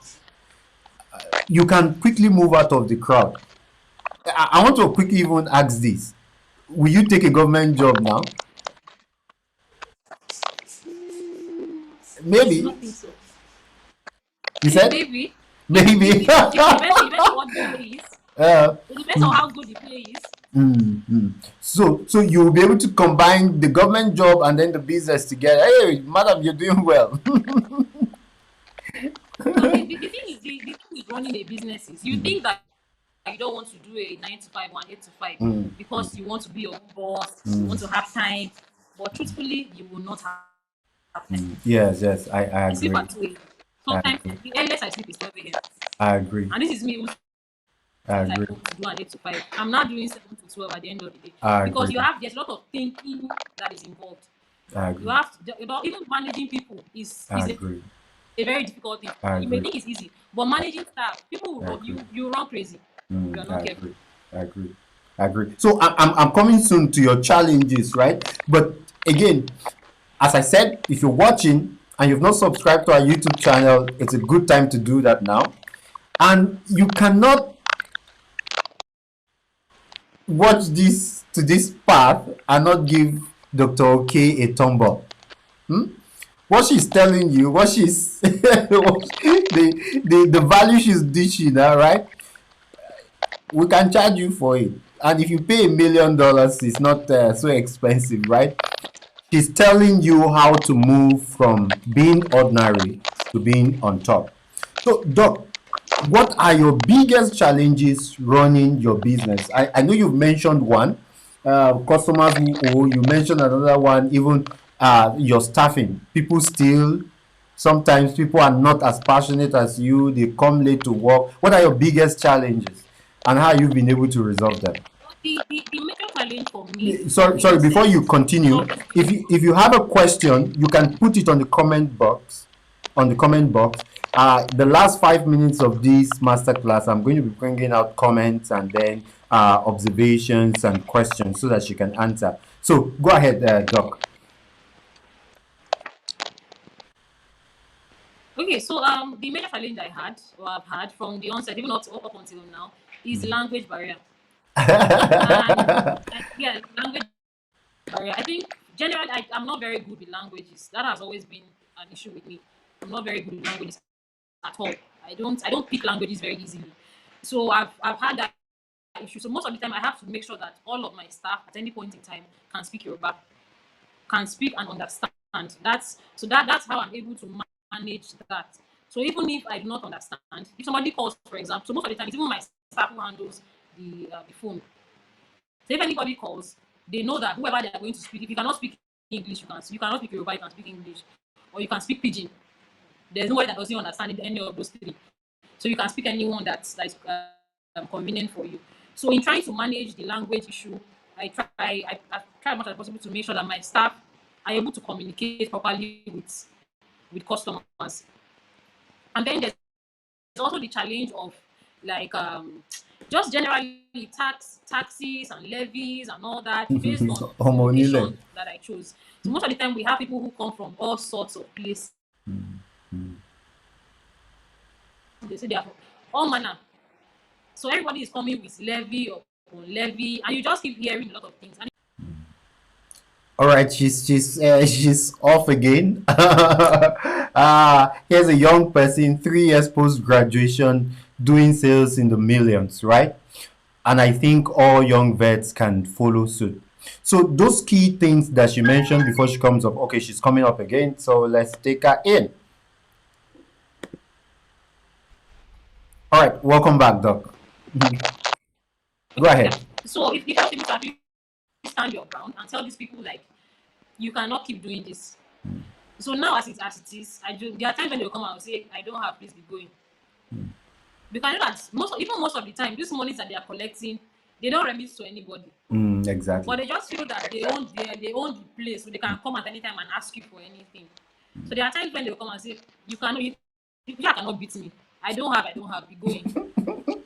you can quickly move out of the crowd. I want to quickly even ask this. Will you take a government job now? I do Maybe. not think so. You said? Maybe Maybe. it depends on what the pay is. uh, It depends on how good the pay is. so you'll be able to combine the government job and then the business together. Hey, madam, you're doing well. No, the thing is, the thing with running a business is you think that you don't want to do a 9 to 5 one, 8 to 5 because you want to be your own boss, you want to have time, but truthfully, you will not have time. Yes, yes, I I sleep agree. at 2 a.m. I Sometimes agree. the earliest I sleep is 12 a.m. I agree. And this is me who I says I agree. hope to do an 8 to 5. I'm not doing 7 to 12 at the end of the day I because agree. there's a lot of thinking that is involved. I You agree. have to, even managing people is I agree. a very difficult thing. I You may agree. think it's easy, but managing staff, people will I run agree. you run crazy if you're I not careful. agree. I agree. I agree. So I'm coming soon to your challenges, right? But again, as I said, if you're watching and you've not subscribed to our YouTube channel, it's a good time to do that now. And you cannot watch this path and not give Dr. OK a thumb up. What she's telling you, what she's the value she's dishing, all right? We can charge you for it. And if you pay $1 million, it's not so expensive, right? She's telling you how to move from being ordinary to being on top. So, Doc, what are your biggest challenges running your business? I know you've mentioned one, customers who owe. You mentioned another one, even your staffing. People still, sometimes people are not as passionate as you. They come late to work. What are your biggest challenges, and how you've been able to resolve them? The major challenge for me Sorry, is before you is continue, always if you have a question, you can put it on the comment box. On the comment box. The last 5 minutes of this masterclass, I'm going to be bringing out comments and then observations and questions so that she can answer. So go ahead, Doc. okay. So the major challenge I had or I've had from the onset, even up until now, is language barrier. And yeah, language barrier. I think generally I'm not very good with languages. That has always been an issue with me. I'm not very good with languages at all. I don't pick languages very easily. So I've had that issue. So most of the time I have to make sure that all of my staff at any point in time can speak Yoruba, can speak and understand. That's how I'm able to manage that. So even if I do not understand, if somebody calls, for example, so most of the time it's even my staff who handles the phone. So if anybody calls, they know that whoever they are going to speak, if you cannot speak English, you cannot speak Yoruba, you can speak English, or you can speak Pidgin. There's nobody that doesn't understand any of those three. So you can speak anyone that's convenient for you. So in trying to manage the language issue, I try as much as possible to make sure that my staff are able to communicate properly with customers. And then there's also the challenge of like just generally taxes and levies and all that based on the Omonile. location that I chose. So most of the time we have people who come from all sorts of places. They say they are from all manner. So everybody is coming with levy or levy, and you just keep hearing a lot of things. And All right, she's off again. Here's a young person, 3 years post graduation, doing sales in the millions, right? And I think all young vets can follow suit. So those key things that she mentioned before she comes up. Okay, she's coming up again. So let's take her in. All right, welcome back, Doc. Go okay, yeah. ahead. So if you have to actually stand your ground and tell these people like you cannot keep doing this. So now as it is, there are times when they'll come out and say, I don't have, please be going. Because I know that most of the time, these monies that they are collecting, they don't remit to anybody. Exactly. But they just feel that they own the place, so they can come at any time and ask you for anything. So there are times when they'll come and say, you cannot beat me. I don't have, be going.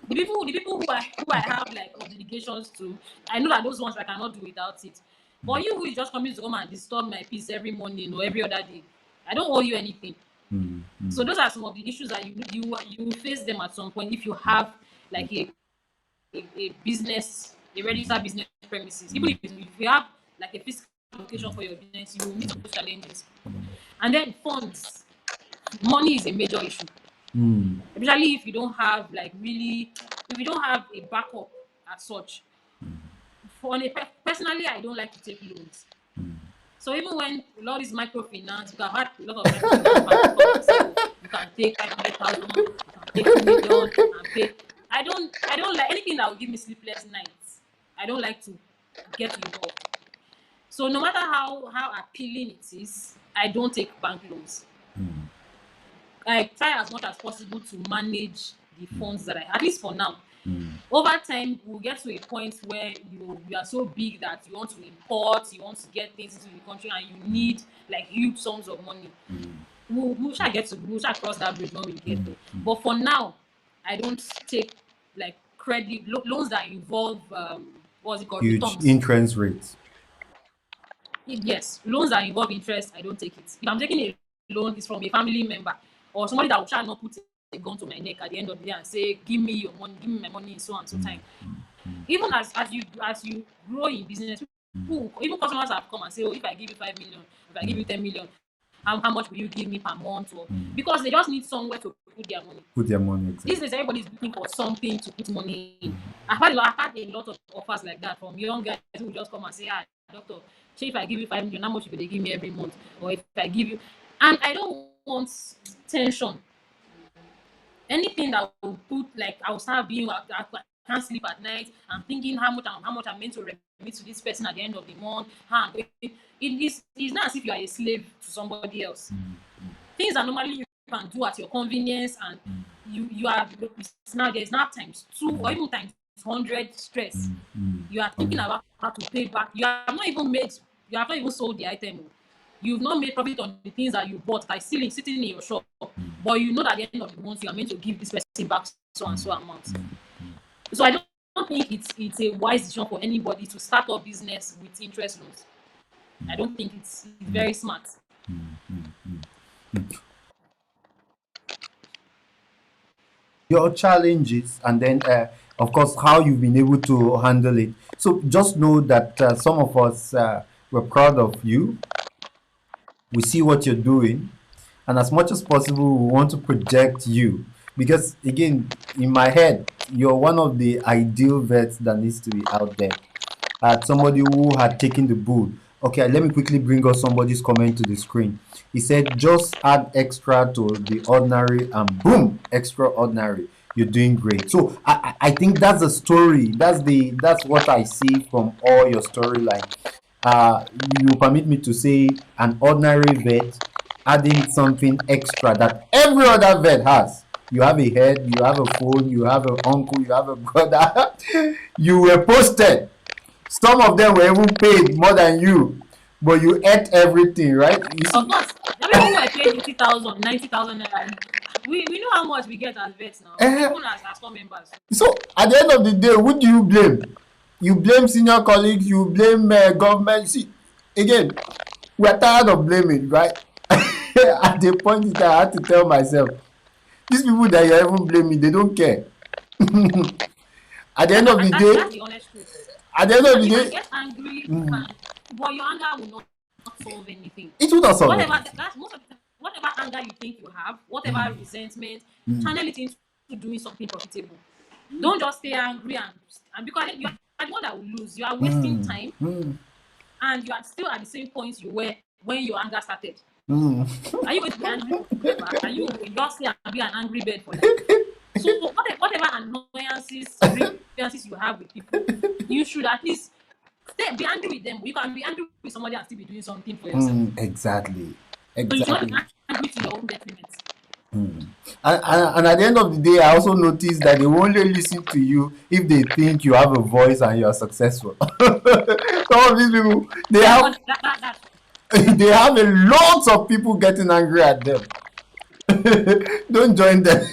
the people who I have like obligations to, I know that those ones I cannot do without it. But you who is just coming to come and disturb my peace every morning or every other day, I don't owe you anything. So those are some of the issues that you will face them at some point if you have like a business, a registered business premises. Even if you have like a physical location for your business, you will meet those challenges. And then funds, money is a major issue, especially if you don't have like really, if you don't have a backup as such. Personally, I don't like to take loans. So even when a lot is microfinance, you can have a lot of microfinance, so you can take 500,000, you can take 2 million and pay. I don't like anything that will give me sleepless nights. I don't like to get involved. So no matter how appealing it is, I don't take bank loans. I try as much as possible to manage the funds that at least for now. Over time, we'll get to a point where you are so big that you want to import, you want to get things into the country, and you need like huge sums of money. We shall cross that bridge when we get there. But for now, I don't take like credit loans that involve what's it called, Huge returns. interest rates. Yes, loans that involve interest, I don't take it. If I'm taking a loan, it's from a family member or somebody that will try not put a gun to my neck at the end of the day and say, give me your money, give me my money in so and so time. Even as you grow in business, even customers have come and say, oh, if I give you 5 million, if I give you 10 million, how much will you give me per month? Or because they just need somewhere to put their money. Exactly. These days, everybody's looking for something to put money in. I've had a lot of offers like that from young guys who will just come and say, doctor, if I give you 5 million, how much will they give me every month? Or if I give you, and I don't want tension. Anything that will put like I'll start being, I can't sleep at night. I'm thinking how much I'm meant to remit to this person at the end of the month. It's not as if you are a slave to somebody else. Things that normally you can do at your convenience, and you are now there's now times 2 or even times 100 stress. You are thinking about how to pay back. You have not even sold the item. You've not made profit on the things that you bought by sitting in your shop, but you know that at the end of the month you are meant to give this person back so and so amount. So I don't think it's a wise decision for anybody to start up business with interest loans. I don't think it's very smart. Your challenges, and then of course how you've been able to handle it. So just know that some of us we're proud of you. We see what you're doing, and as much as possible we want to project you, because again, in my head, you're one of the ideal vets that needs to be out there. Somebody who had taken the bull. Okay, let me quickly bring up somebody's comment to the screen. He said, just add extra to the ordinary and boom, extraordinary. You're doing great. So I think that's the story. That's what I see from all your storyline. You permit me to say an ordinary vet adding something extra that every other vet has. You have a head, you have a phone, you have an uncle, you have a brother. You were posted. Some of them were even paid more than you, but you ate everything, right? Of course, everyone were paid 80,000, 90,000. We know how much we get as vets now, even as core members. So at the end of the day, who do you blame? You blame senior colleagues, you blame government. See, again, we're tired of blaming, right? At the point that I had to tell myself, these people that you're even blaming, they don't care. At the end of the day, that's the honest truth. At the end of the You day, can get angry, but your anger will not solve anything. it will not solve Whatever anything. that's most of the time, whatever anger you think you have, whatever resentment, channel it into doing something profitable. Don't just stay angry and because you are the one that will lose. You are wasting time, and you are still at the same point you were when your anger started. Are you going to be angry forever? Are you just stay and be an angry bird for life? So whatever grievances you have with people, you should at least be angry with them. You can be angry with somebody and still be doing something for yourself. Exactly. So you should not be angry to your own detriment. And at the end of the day, I also noticed that they will only listen to you if they think you have a voice and you are successful. Some of these people, they have they have a lot of people getting angry at them. Don't join them.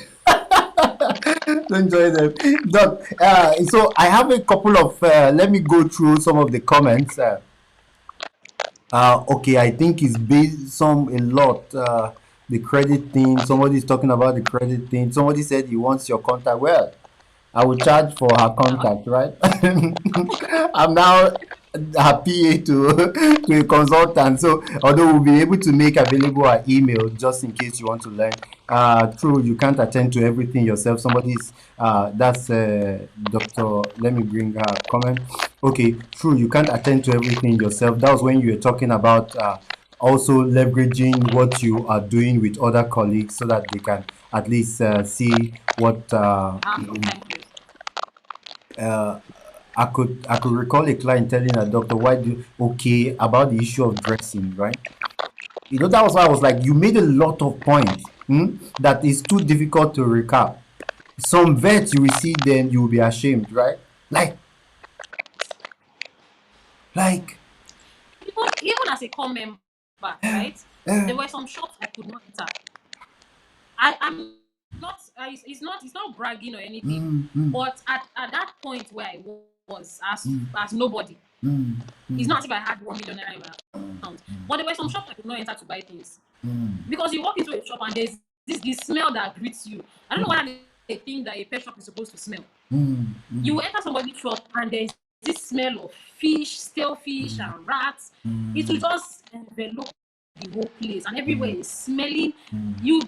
Don't join them. Doc, so I have a couple of, let me go through some of the comments. Okay, I think it's based some a lot. The credit thing. Somebody's talking about the credit thing. Somebody said he wants your contact. Well, I will charge for her contact, right? I'm now her PA to a consultant. So although we'll be able to make available our email just in case you want to learn. True, you can't attend to everything yourself. Somebody's that's Dr. Let me bring her comment. Okay, true, you can't attend to everything yourself. That was when you were talking about also leveraging what you are doing with other colleagues so that they can at least see what I could recall a client telling a doctor, why do okay about the issue of dressing, right? That was why I was like, you made a lot of points that is too difficult to recap. Some vets, you will see them, you will be ashamed, right? Like, Even as a core member, right? There were some shops I could not enter. I'm not. It's not bragging or anything. But at that point where I was as nobody, it's not as if I had 1 million naira in my account. But there were some shops I could not enter to buy things because you walk into a shop and there's this smell that greets you. I don't know why they think that a pet shop is supposed to smell. You will enter somebody's shop and there's this smell of fish, stale fish, and rats. It will just envelop the whole place, and everywhere is smelling.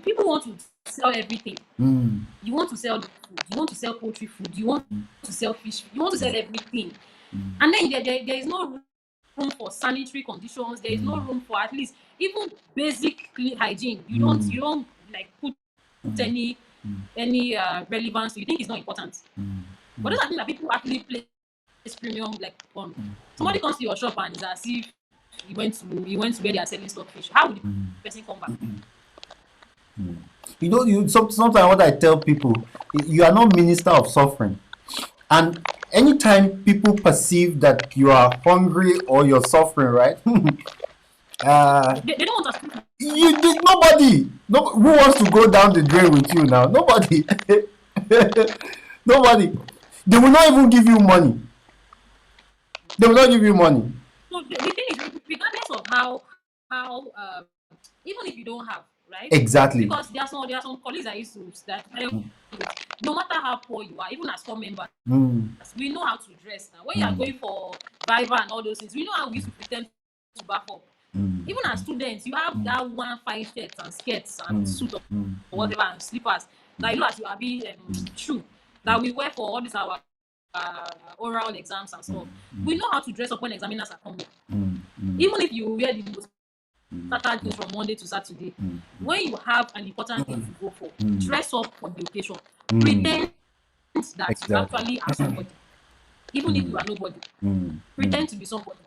People want to sell everything. You want to sell the food. You want to sell poultry food. You want to sell fish. You want to sell everything. And then there is no room for sanitary conditions. There is no room for at least even basic clean hygiene. You don't like put any relevance. You think it's not important. But those are things that people actually place premium like on. Somebody comes to your shop and it's as if he went to where they are selling stockfish. How would the person come back? Sometimes what I tell people, you are not minister of suffering. And anytime people perceive that you are hungry or you're suffering, right? They don't want us. You did nobody. No, who wants to go down the drain with you now? Nobody. Nobody. They will not even give you money. They will not give you money. So the thing is, regardless of how even if you don't have, right? Exactly. Because there are some colleagues I used to that no matter how poor you are, even as core members, we know how to dress now. When you are going for Viva and all those things, we know how we used to pretend to back up. Even as students, you have that one fine shirt and skirts and suit or whatever and slippers that you know as you are being shoe that we wear for all these our oral exams and stuff. We know how to dress up when examiners are coming. Even if you wear the most Saturday from Monday to Saturday, when you have an important thing to go for, dress up for the occasion. Pretend that you actually are somebody, even if you are nobody. Pretend to be somebody.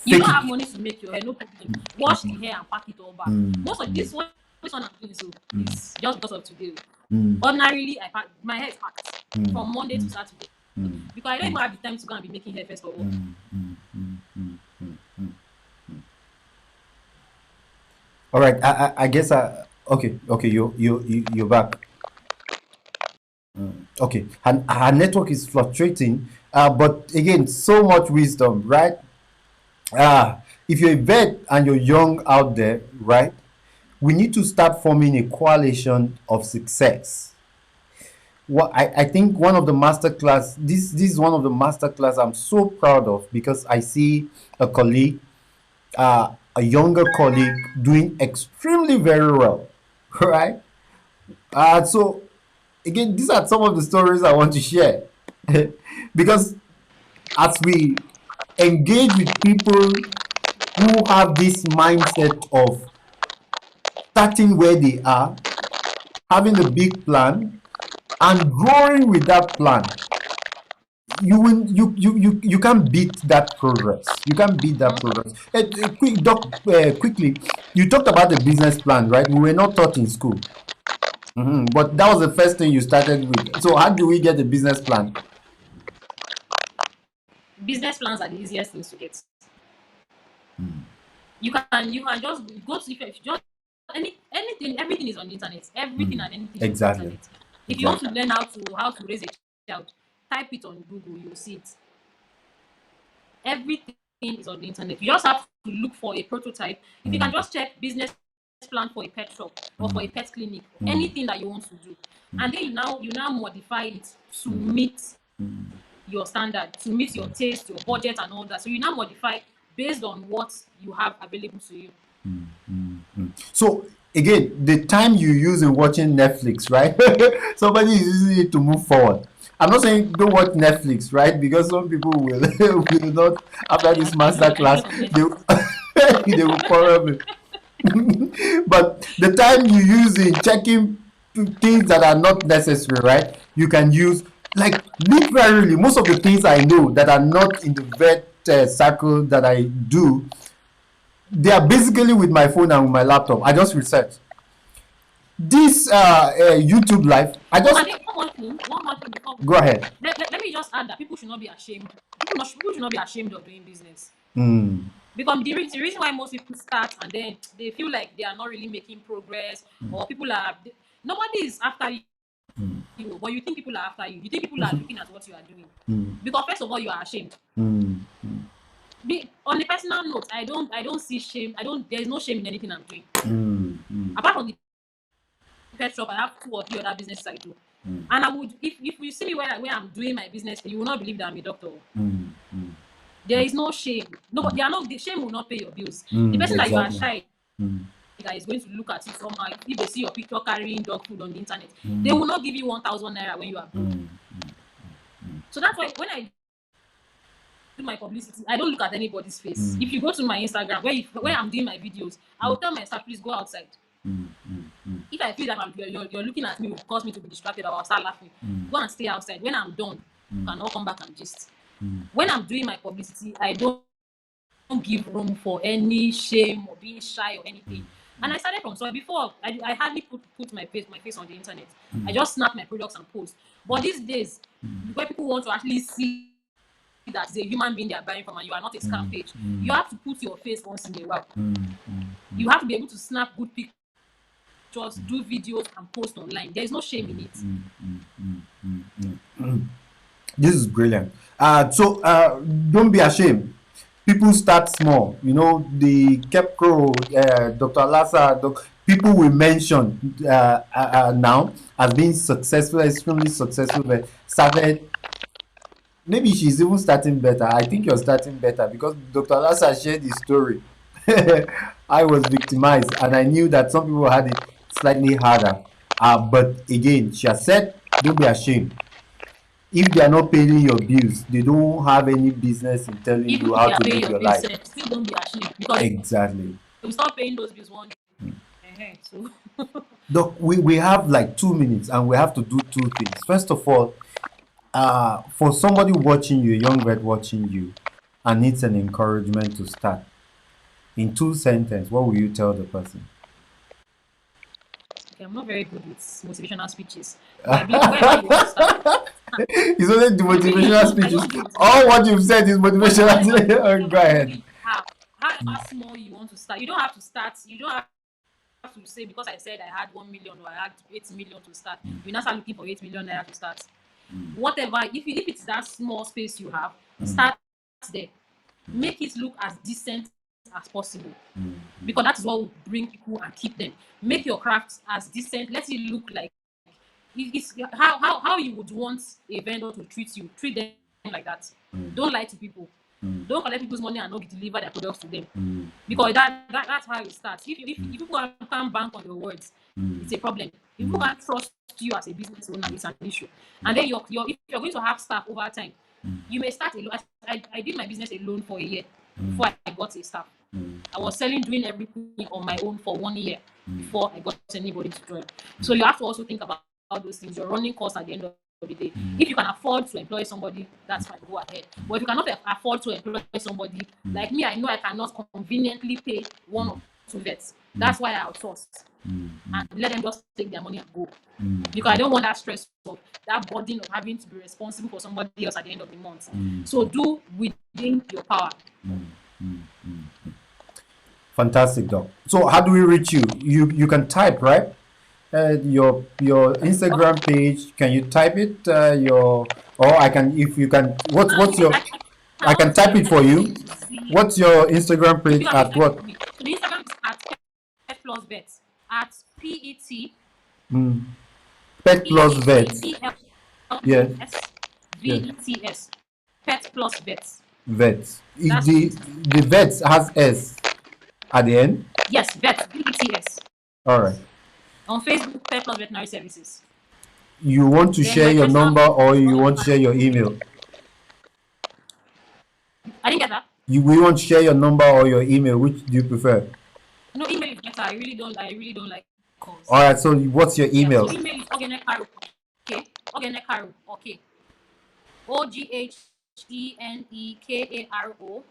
You don't have money to make your hair, no problem. Wash the hair and pack it all back. Most of this one I'm doing so is just because of today. Ordinarily, my hair is packed from Monday to Saturday because I don't even have the time to go and be making hair first of all. All right, I guess okay, you're back. Okay, her network is fluctuating, but again, so much wisdom, right? If you're a vet and you're young out there, right? We need to start forming a coalition of success. What I think one of the masterclass, this is one of the masterclass I'm so proud of because I see a colleague, a younger colleague doing extremely very well, right? So again, these are some of the stories I want to share because as we engage with people who have this mindset of starting where they are, having a big plan, and growing with that plan, you can't beat that progress. You can't beat that progress. Quickly, you talked about the business plan, right? We were not taught in school, but that was the first thing you started with. So how do we get a business plan? Business plans are the easiest things to get. You can just go to if you just anything, everything is on the internet. Everything and anything is on the Exactly. internet. If you want to Exactly. learn how to raise a child, type it on Google, you'll see it. Everything is on the internet. You just have to look for a prototype. If you can just check business plan for a pet shop or for a pet clinic, or anything that you want to do, and then you now modify it to meet your standard, to meet your taste, your budget, and all that. So you now modify based on what you have available to you. So again, the time you use in watching Netflix, right? Somebody is using it to move forward. I'm not saying don't watch Netflix, right? Because some people will will not after I, this I, master I class get on they Netflix. they will quarrel me. But the time you use in checking things that are not necessary, right? You can use like literally most of the things I know that are not in the vet circle that I do. They are basically with my phone and with my laptop. I just research this YouTube live. I Oh, and just then one more thing before we go go. ahead. Let me just add that people should not be ashamed. People should not be ashamed of doing business. Mm, Because the reason why most people start and then they feel like they are not really making progress, or nobody is after you, but you think people are after you. You think people are looking at what you are doing. Because first of all, you are ashamed. mm, On a personal note, I don't see shame. There's no shame in anything I'm doing. mm, Apart from the pet shop, I have 2 or 3 other businesses I do. And I would, if you see me where I'm doing my business, you will not believe that I'm a doctor. There is no shame. No, the shame will not pay your bills. The person that you are exactly. shy that is going to look at you somehow if they see your picture carrying dog food on the internet, they will not give you 1,000 naira when you are broke. So that's why when I do my publicity, I don't look at anybody's face. If you go to my Instagram where I'm doing my videos, I will tell my staff, please go outside. If I feel that you're looking at me, it will cause me to be distracted, or I'll start laughing. Go and stay outside. When I'm done, you can all come back and gist. When I'm doing my publicity, I don't give room for any shame or being shy or anything. And I started from so before I hardly put my face on the internet. I just snap my products and post. But these days, where people want to actually see that it's a human being they are buying from and you are not a scam page, you have to put your face once in a while. You have to be able to snap good pictures, do videos, and post online. There is no shame in it. This is brilliant. So don't be ashamed. People start small. You know, the Kepro, Dr. Lassa, people we mention now as being successful, extremely successful, but started. Maybe she's even starting better. I think you're starting better because Dr. Lassa shared his story. I was victimized, and I knew that some people had it slightly harder. But again, she has said, don't be ashamed. If they are not paying your bills, they don't have any business in telling Even you if how they are to paying live your your bills, life. still don't be ashamed because they Exactly. will start paying those bills one day. So Doc, we have like 2 minutes and we have to do two things. First of all, for somebody watching you, a young vet watching you, and needs an encouragement to start, in 2 sentences, what will you tell the person? okay, I'm not very good with motivational speeches, but I believe wherever you want to start, It's only the motivational I speeches. don't do All motivational what speeches. you've said is Whatever, motivational. Go whatever ahead. money you have, however small you want to start, you don't have to start. You don't have to say because I said I had 1 million or I had 8 million to start. You now start looking for 8 million naira to start. Whatever, if it's that small space you have, start there. Make it look as decent as possible because that is what will bring people and keep them. Make your craft as decent. Let it look like it's how you would want a vendor to treat you. Treat them like that. Don't lie to people. Don't collect people's money and not deliver their products to them. Because that's how it starts. If people can't bank on your words, it's a problem. If people can't trust you as a business owner, it's an issue. And then if you're going to have staff over time, you may start alone. I did my business alone for a year before I got a staff. I was doing everything on my own for 1 year before I got anybody to join. So you have to also think about all those things. You're running costs at the end of the day. If you can afford to employ somebody, that's fine, go ahead. But if you cannot afford to employ somebody, like me, I know I cannot conveniently pay 1 or 2 vets. That's why I outsourced and let them just take their money and go. Because I don't want that stress of that burden of having to be responsible for somebody else at the end of the month. So do within your power. Fantastic, Doc. So how do we reach you? You can type, right? Your Instagram page. Can you type it? Or I can, if you can. What's Okay, your? I I can want to type it for help you you. to see. What's your Instagram You page can at type it what? for me. So the Instagram is at PetPlus Vets at Mm. Pet plus vet. Yes, yes. PetPlusVets Pet Plus Vets. Vet. That's the The Insta. the vet has S at the end. Yes, Vets VETS. All right. On Facebook, PetPlus Veterinary Services. You want to Then share my your personal number, or is you want to share your Oghenekaro. email? I didn't get that. We want to share your number or your email. Which do you prefer? No, email is better. I really don't like All calls. right. So what's your Yeah, email? so email is Oghenekaro. Okay. Oghenekaro. Okay. Oghenekaro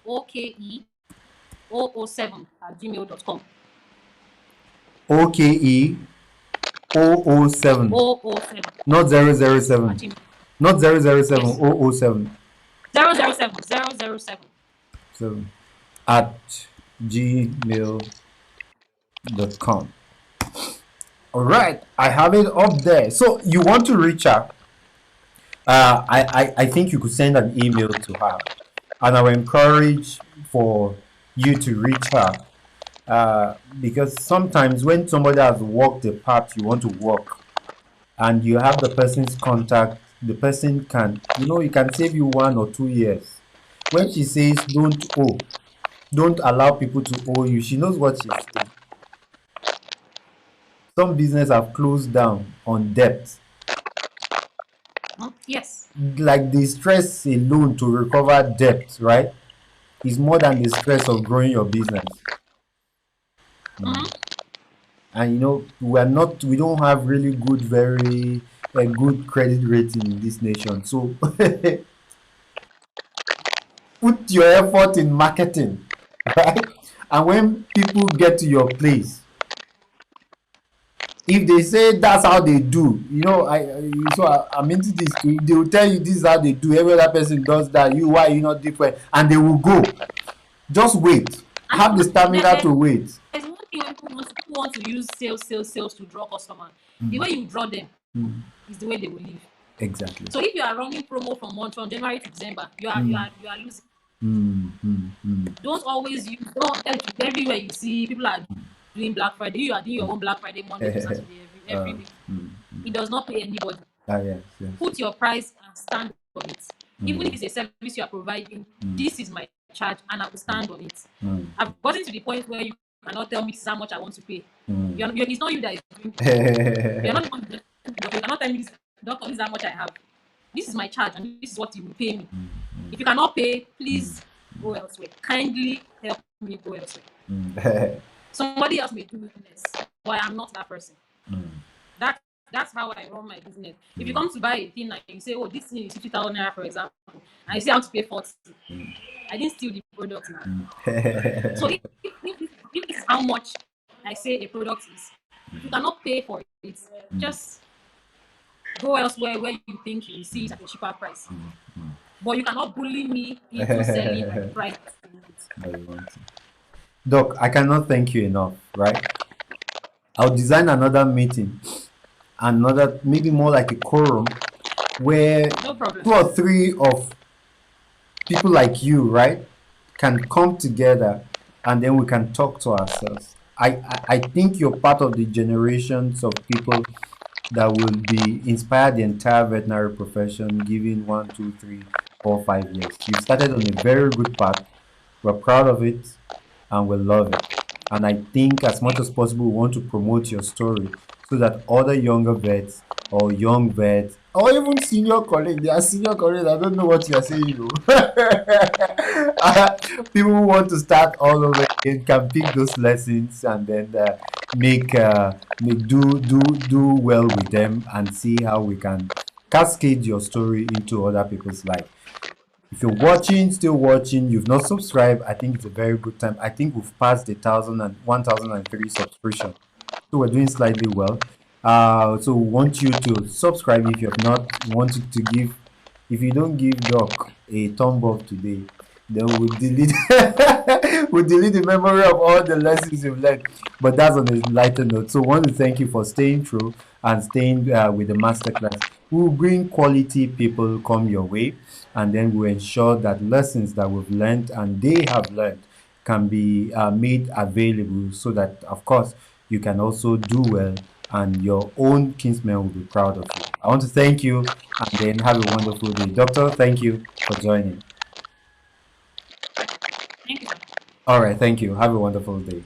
Okeoghene 007 OKE 007. 007 Not zero zero at seven. gmail. Not 007. Yes. 007. 007 So at gmail.com. All right. I have it up there. So you want to reach her. I think you could send an email to her, and I will encourage for you to reach her, because sometimes when somebody has walked the path you want to walk, and you have the person's contact, the person can, it can save you 1 or 2 years. When she says don't allow people to owe you, she knows what she's saying. Some business have closed down on debt. Yes. Like the stress alone to recover debt, right, is more than the stress of growing your business. Mm-hmm. And we don't have really good, very good credit rating in this nation. So put your effort in marketing, right? And when people get to your place, if they say that's how they do, I'm into this too. They will tell you this is how they do. Every other person does that. Why are you not different? And they will go. Just wait. And Have the stamina to wait. there's one thing when people want to use sales to draw customer. The Mm, way you draw them mm, is the way they will live. exactly. So if you are running promo from January to December, Mm, you are losing. mm. Don't always use don't everywhere you see people are doing Black Friday. You are doing your own Black Friday Monday to Saturday every uh, week. mm, It does not pay anybody. yes, yes. Put your price and stand on it. Even if Mm, it's a service you are providing, mm, this is my charge and I will stand on it. mm, I've gotten to the point where you cannot tell me this is how much I want to pay. mm. It's not you that is doing you're not the one but you cannot tell me this, doctor, this is how much I have. This is my charge and this is what you will pay me. If you cannot pay, please go elsewhere. Kindly help me go elsewhere. Mm. Somebody else may do this, but I'm not that person. Mm, That that's how I run my business. If you come to buy a thing and you say, oh, this thing is 50,000 naira, for example, and you say I want to pay 40, I didn't steal the product now. So if this is how much I say a product is, if you cannot pay for it, just go elsewhere where you think you will see it at a cheaper price. But you cannot bully me into selling at the price. I want to. Doc, I cannot thank you enough, right? I'll design another meeting, another, maybe more like a quorum, where No problem. 2 or 3 of people like you, right, can come together, and then we can talk to ourselves. I think you're part of the generations of people that will be inspire the entire veterinary profession, given 1, 2, 3, 4, 5 years. You've started on a very good path. We're proud of it and we love it. And I think as much as possible, we want to promote your story so that other younger vets or young vets or even senior colleagues, they are senior colleagues, I don't know what you are saying, you. People who want to start all over again can pick those lessons and then make do well with them and see how we can cascade your story into other people's life. If you're watching, still watching, you've not subscribed, I think it's a very good time. I think we've passed the 1,003 subscription. So we're doing slightly well. So we want you to subscribe if you have not wanted to give. If you don't give Doc a thumb up today, then we'll delete will delete the memory of all the lessons you've learned. But that's on a lighter note. So, I want to thank you for staying true and staying with the masterclass. We will bring quality people come your way, and then we'll ensure that lessons that we've learned and they have learned can be made available so that, of course, you can also do well and your own kinsmen will be proud of you. I want to thank you and then have a wonderful day. Doctor, thank you for joining. Thank you, sir. All right, thank you. Have a wonderful day.